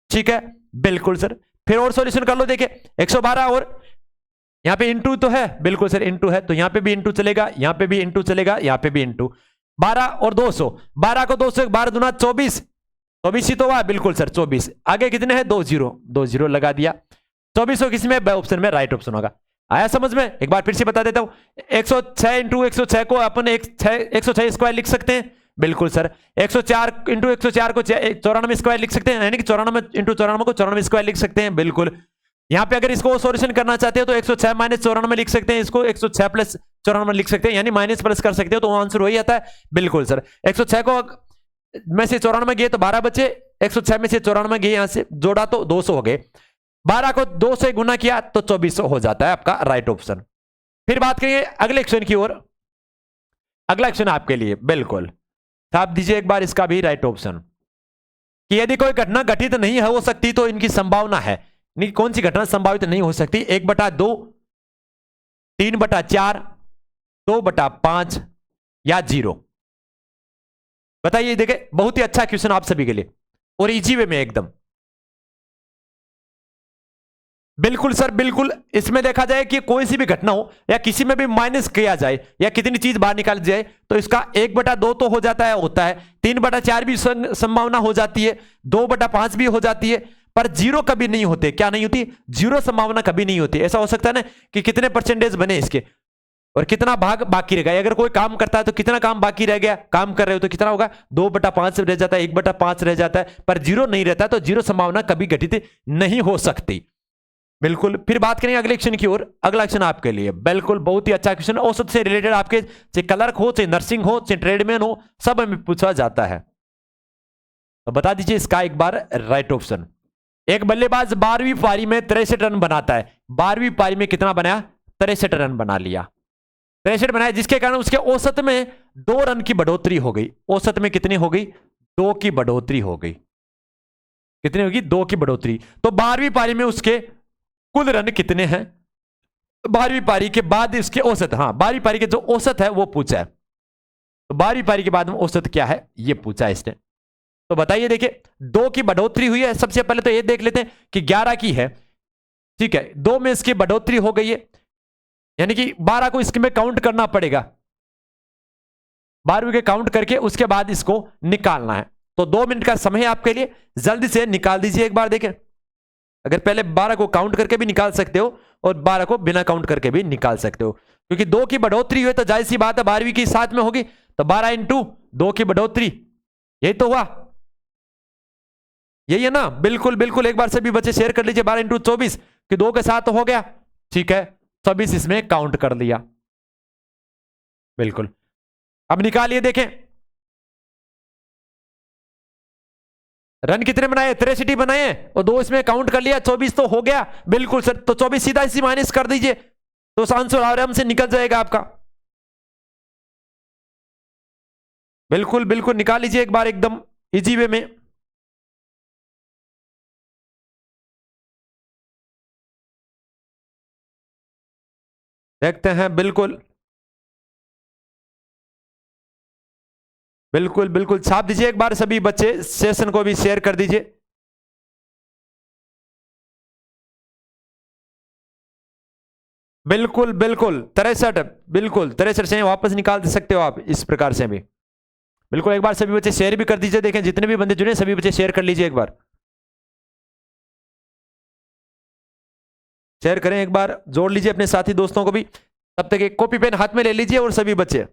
ठीक है, बिल्कुल सर। फिर और सॉल्यूशन कर लो, देखिए 112 और यहां पे इंटू तो है, बिल्कुल सर इंटू है, तो यहां पे भी इंटू चलेगा, यहां पे भी इंटू चलेगा, यहां पे भी इंटू। 12 और 200, 12 को 200 12 दूना 24, 24 ही तो हुआ, बिल्कुल सर 24। आगे कितने हैं? 2 जीरो, 2 जीरो लगा दिया। 24 किस में? ऑप्शन में, राइट ऑप्शन होगा। आया समझ में? एक बार फिर से बता देता हूं। 106 इंटू 106 को अपन 106 स्क्वायर लिख सकते हैं, बिल्कुल सर। 104 इंटू 104 को 94 स्क्वायर लिख सकते हैं, यानी कि 94 इंटू 94 को 94 स्क्वायर लिख सकते हैं, बिल्कुल। यहां पे अगर इसको सॉल्यूशन करना चाहते हो तो 106 माइनस 94 लिख सकते हैं, इसको 106 प्लस 94 लिख सकते हैं, यानी माइनस प्लस कर सकते हो, तो आंसर वही आता है, बिल्कुल सर। 106 को में से 94 गए तो 12 बचे, 106 में से 94 गए, यहां से जोड़ा तो 200 हो गए। 12 को 2 से गुना किया तो 2400 हो जाता है आपका राइट ऑप्शन। फिर बात करिए अगले क्वेश्चन की ओर। अगला क्वेश्चन आपके लिए, बिल्कुल आप दीजिए एक बार इसका भी राइट ऑप्शन, कि यदि कोई घटना घटित नहीं हो सकती तो इनकी संभावना है। नहीं, कौन सी घटना संभावित नहीं हो सकती? 1/2, 3/4, 2/5 या 0। बताइए। देखिए बहुत ही अच्छा क्वेश्चन आप सभी के लिए और इजी वे में एकदम। बिल्कुल सर, बिल्कुल। इसमें देखा जाए कि कोई सी भी घटना हो या किसी में भी माइनस किया जाए या कितनी चीज बाहर निकाल जाए तो इसका 1/2 तो हो जाता है, होता है। 3/4 भी संभावना हो जाती है, 2/5 भी हो जाती है, पर 0 कभी नहीं होते। क्या नहीं होती? 0 संभावना कभी नहीं होती। ऐसा हो सकता है ना कि कितने परसेंटेज बने इसके और कितना भाग बाकी रह गया। अगर कोई काम करता है तो कितना काम बाकी रह गया, काम कर रहे हो तो कितना होगा? 2/5 रह जाता है, 1/5 रह जाता है, पर 0 नहीं रहता, तो 0 संभावना कभी घटित नहीं हो सकती, बिल्कुल। फिर बात करेंगे अगले क्वेश्चन की ओर। अगला क्वेश्चन आपके लिए बिल्कुल बहुत ही अच्छा क्वेश्चन, औसत से रिलेटेड, आपके चाहे क्लर्क हो, चाहे नर्सिंग हो, चाहे ट्रेडमैन हो, सब में पूछा जाता है। तो बता दीजिए इसका एक बार राइट ऑप्शन। एक बल्लेबाज 12वीं पारी में 63 रन बनाता है। 12वीं पारी में कितना बनाया? 63 रन बना लिया, 63 बनाया, जिसके कारण उसके औसत में 2 रन की बढ़ोतरी हो गई। औसत में कितनी हो गई? 2 की बढ़ोतरी हो गई। कितनी होगी? 2 की बढ़ोतरी। तो 12वीं पारी में उसके कुल रन कितने हैं? 12वीं पारी के बाद इसके औसत, हाँ 12वीं पारी के जो औसत है वो पूछा है। तो 12वीं पारी के बाद में औसत क्या है ये पूछा है इसने। तो बताइए। देखिए 2 की बढ़ोतरी हुई है। सबसे पहले तो ये देख लेते हैं कि 11 की है, ठीक है, 2 में इसकी बढ़ोतरी हो गई है, यानी कि 12 को इसके में काउंट करना पड़ेगा। 12वीं के काउंट करके उसके बाद इसको निकालना है। तो 2 मिनट का समय है आपके लिए, जल्दी से निकाल दीजिए एक बार। देखें, अगर पहले 12 को काउंट करके भी निकाल सकते हो और 12 को बिना काउंट करके भी निकाल सकते हो, क्योंकि 2 की बढ़ोतरी हुई तो जाहिर सी बात है 12वीं की साथ में होगी, तो 12 इंटू 2 की बढ़ोतरी, यही तो हुआ, यही है ना? बिल्कुल बिल्कुल। एक बार सभी बच्चे शेयर कर लीजिए। 12 इंटू 24 कि 2 के साथ हो गया, ठीक है, 24 इसमें काउंट कर लिया, बिल्कुल। अब निकालिए। देखें रन कितने बनाए? 63 बनाए और 2 इसमें काउंट कर लिया, 24 तो हो गया, बिल्कुल सर। तो 24 सीधा इसी माइनस कर दीजिए तो आंसर आराम से निकल जाएगा आपका, बिल्कुल बिल्कुल। निकाल लीजिए एक बार एकदम इजी वे में। देखते हैं, बिल्कुल बिल्कुल बिल्कुल। छाप दीजिए एक बार सभी बच्चे, सेशन को भी शेयर कर दीजिए। बिल्कुल बिल्कुल 63, बिल्कुल 63 से वापस निकाल सकते हो आप इस प्रकार से भी, बिल्कुल। एक बार सभी बच्चे शेयर भी कर दीजिए। देखें जितने भी बंदे जुड़े सभी बच्चे शेयर कर लीजिए एक बार, शेयर करें एक बार, जोड़ लीजिए अपने साथी दोस्तों को भी। तब तक एक कॉपी पेन हाथ में ले लीजिए और सभी बच्चे,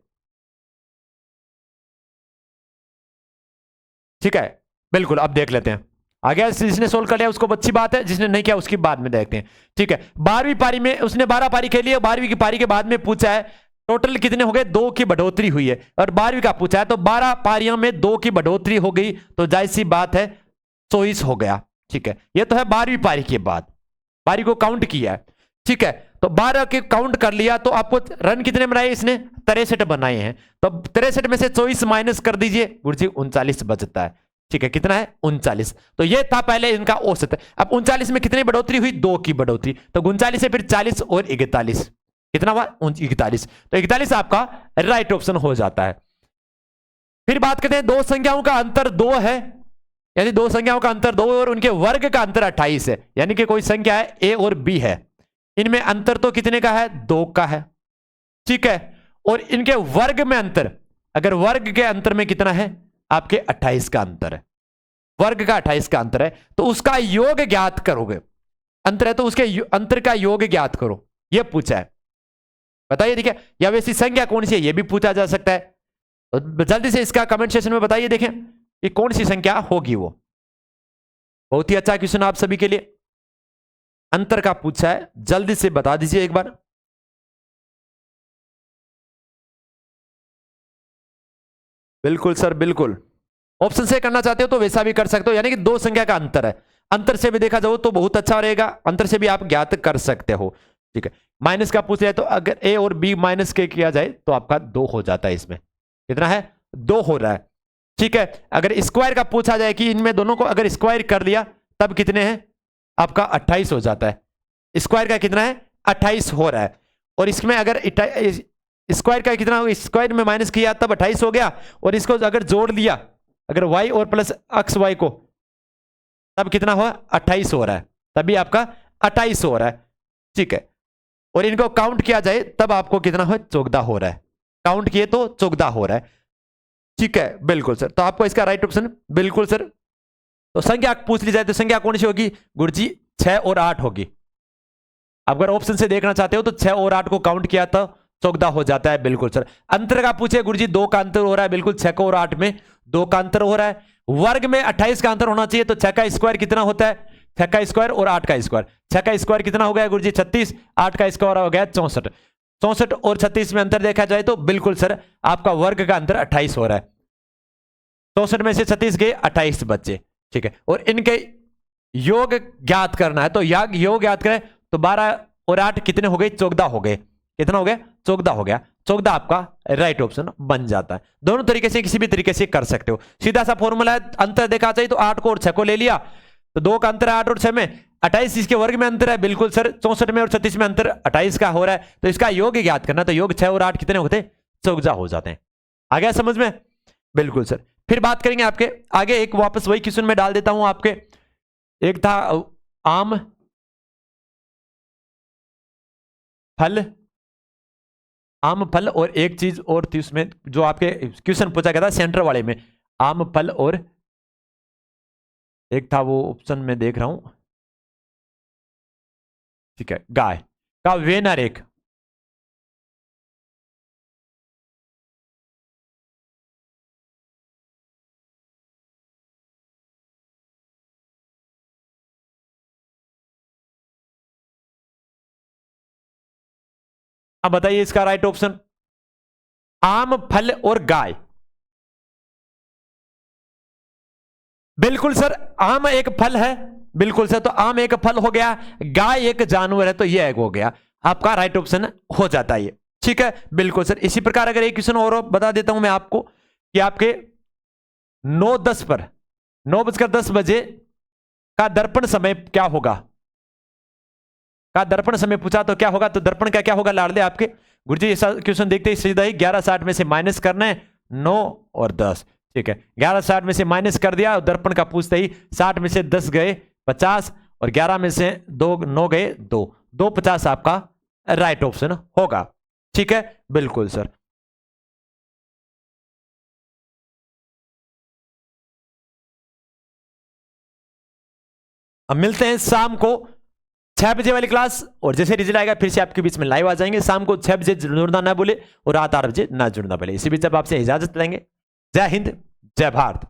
ठीक है, बिल्कुल। अब देख लेते हैं आगे, जिसने सोल्व कर लिया उसको अच्छी बात है, जिसने नहीं किया उसकी बाद में देखते हैं, ठीक है। 12वीं पारी में उसने 12 पारी खेली है, 12वीं की पारी के बाद में पूछा है टोटल कितने हो गए? 2 की बढ़ोतरी हुई है, और 12वीं का पूछा है तो 12 पारियों में 2 की बढ़ोतरी हो गई, तो जाहिर सी बात है 24 हो गया, ठीक है। ये तो है 12वीं पारी के बाद, पारी को काउंट किया है, ठीक है। तो 12 के काउंट कर लिया तो आपको रन कितने बनाए इसने? 63 बनाए हैं। तो 63 में से 24 माइनस कर दीजिए, गुरुजी 39 बचता है, ठीक है। कितना है? 39। तो ये था पहले इनका औसत। अब 39 में कितनी बढ़ोतरी हुई? 2 की बढ़ोतरी, तो 39 से फिर 40 और 41, कितना हुआ? 41। तो 41 आपका राइट ऑप्शन हो जाता है। फिर बात करते हैं दो संख्याओं का अंतर 2 है, यानी दो संख्याओं का अंतर 2 और उनके वर्ग का अंतर 28 है। यानी कि कोई संख्या है ए और बी है, इनमें अंतर तो कितने का है? 2 का है, ठीक है। और इनके वर्ग में अंतर, अगर वर्ग के अंतर में कितना है? आपके 28 का अंतर है, वर्ग का 28 का अंतर है, तो उसका योग ज्ञात करोगे। अंतर है तो उसके अंतर का योग ज्ञात करो, यह पूछा है। बताइए, देखिए, या वैसी संख्या कौन सी है, यह भी पूछा जा सकता है। तो जल्दी से इसका कमेंट सेक्शन में बताइए, देखें कि कौन सी संख्या होगी वो। बहुत ही अच्छा क्वेश्चन आप सभी के लिए, अंतर का पूछा है, जल्दी से बता दीजिए एक बार। बिल्कुल सर, बिल्कुल। ऑप्शन से करना चाहते हो तो वैसा भी कर सकते हो, यानी कि दो संख्या का अंतर है, अंतर से भी देखा जाओ तो बहुत अच्छा रहेगा, अंतर से भी आप ज्ञात कर सकते हो, ठीक है। माइनस का पूछ रहे तो अगर ए और बी माइनस के किया जाए तो आपका 2 हो जाता है, इसमें कितना है? 2 हो रहा है, ठीक है। अगर स्क्वायर का पूछा जाए कि इनमें दोनों को अगर स्क्वायर कर लिया तब कितने हैं? आपका 28 हो जाता है। स्क्वायर का कितना है? 28 हो रहा है। और इसमें अगर स्क्वायर का कितना हो, स्क्वायर में माइनस किया तब 28 हो गया, और इसको अगर जोड़ लिया, अगर y और प्लस अक्स y को, तब कितना हुआ? 28 हो रहा है, तभी आपका 28 हो रहा है, ठीक है। और इनको काउंट किया जाए तब आपको कितना हो? 14 हो रहा है, काउंट किए तो 14 हो रहा है, ठीक है। बिल्कुल सर, तो आपको इसका राइट ऑप्शन, बिल्कुल सर। तो संख्या पूछ ली जाए तो संख्या कौन सी होगी गुरुजी? 6 और 8 होगी। अगर ऑप्शन से देखना चाहते हो तो 6 और 8 को काउंट किया तो 14 हो जाता है, बिल्कुल सर। अंतर का पूछे गुरुजी, 2 का अंतर हो रहा है, बिल्कुल 6 और 8 में 2 का अंतर हो रहा है। वर्ग में 28 का अंतर होना चाहिए, तो 6 का स्क्वायर कितना होता है? 6 का स्क्वायर और 8 का स्क्वायर, 6 का स्क्वायर कितना हो गया गुरुजी? 36, 8 का स्क्वायर हो गया 64। 64 और 36 में अंतर देखा जाए तो बिल्कुल सर आपका वर्ग का अंतर 28 हो रहा है। 64 में से 36 गए, 28 बच्चे, ठीक है। और इनके योग ज्ञात करना है, तो योग ज्ञात करें तो 12 और 8 कितने हो गए? 14 हो गए। कितना हो गया? 14 हो गया। 14 आपका राइट ऑप्शन बन जाता है। दोनों तरीके से, किसी भी तरीके से कर सकते हो, सीधा सा फॉर्मूला है। अंतर देखा चाहिए तो 8 को और 6 को ले लिया, तो 2 का अंतर है 8 और 6 में, 28 इसके वर्ग में अंतर है, बिल्कुल सर। 64 में और 36 में अंतर 28 का हो रहा है, तो इसका योग ज्ञात करना, तो योग 6 और 8 कितने होते? 14 हो जाते हैं। आ गया समझ में? बिल्कुल सर। फिर बात करेंगे आपके आगे, एक वापस वही क्वेश्चन में डाल देता हूं आपके। एक था आम फल, आम फल, और एक चीज और थी उसमें जो आपके क्वेश्चन पूछा गया था सेंटर वाले में, आम फल, और एक था वो ऑप्शन में देख रहा हूं, ठीक है, गाय का वेनर एक। अब बताइए इसका राइट ऑप्शन, आम फल और गाय। बिल्कुल सर, आम एक फल है, बिल्कुल सर, तो आम एक फल हो गया, गाय एक जानवर है, तो यह एक हो गया आपका राइट ऑप्शन हो जाता है ये, ठीक है। बिल्कुल सर। इसी प्रकार अगर एक क्वेश्चन और बता देता हूं मैं आपको कि आपके 9:10 पर 9:10 का दर्पण समय क्या होगा? का दर्पण समय पूछा तो क्या होगा? तो दर्पण का क्या होगा लाडले आपके गुरुजी? ऐसा क्वेश्चन देखते ही सीधा ही 11:60 में से माइनस करना है 9 और 10, ठीक है। 11:60 में से माइनस कर दिया, और दर्पण का पूछते ही 60 में से 10 गए 50, और 11 में से 9 गए 2 50 आपका राइट ऑप्शन होगा, ठीक है। बिल्कुल सर। अब मिलते हैं शाम को 6 बजे वाली क्लास, और जैसे रिजल्ट आएगा फिर से आपके बीच में लाइव आ जाएंगे। शाम को 6 बजे जुड़ना ना भूले, और रात 8 बजे ना जुड़ना भूले। इसी बीच अब आपसे इजाजत लेंगे। जय हिंद, जय भारत।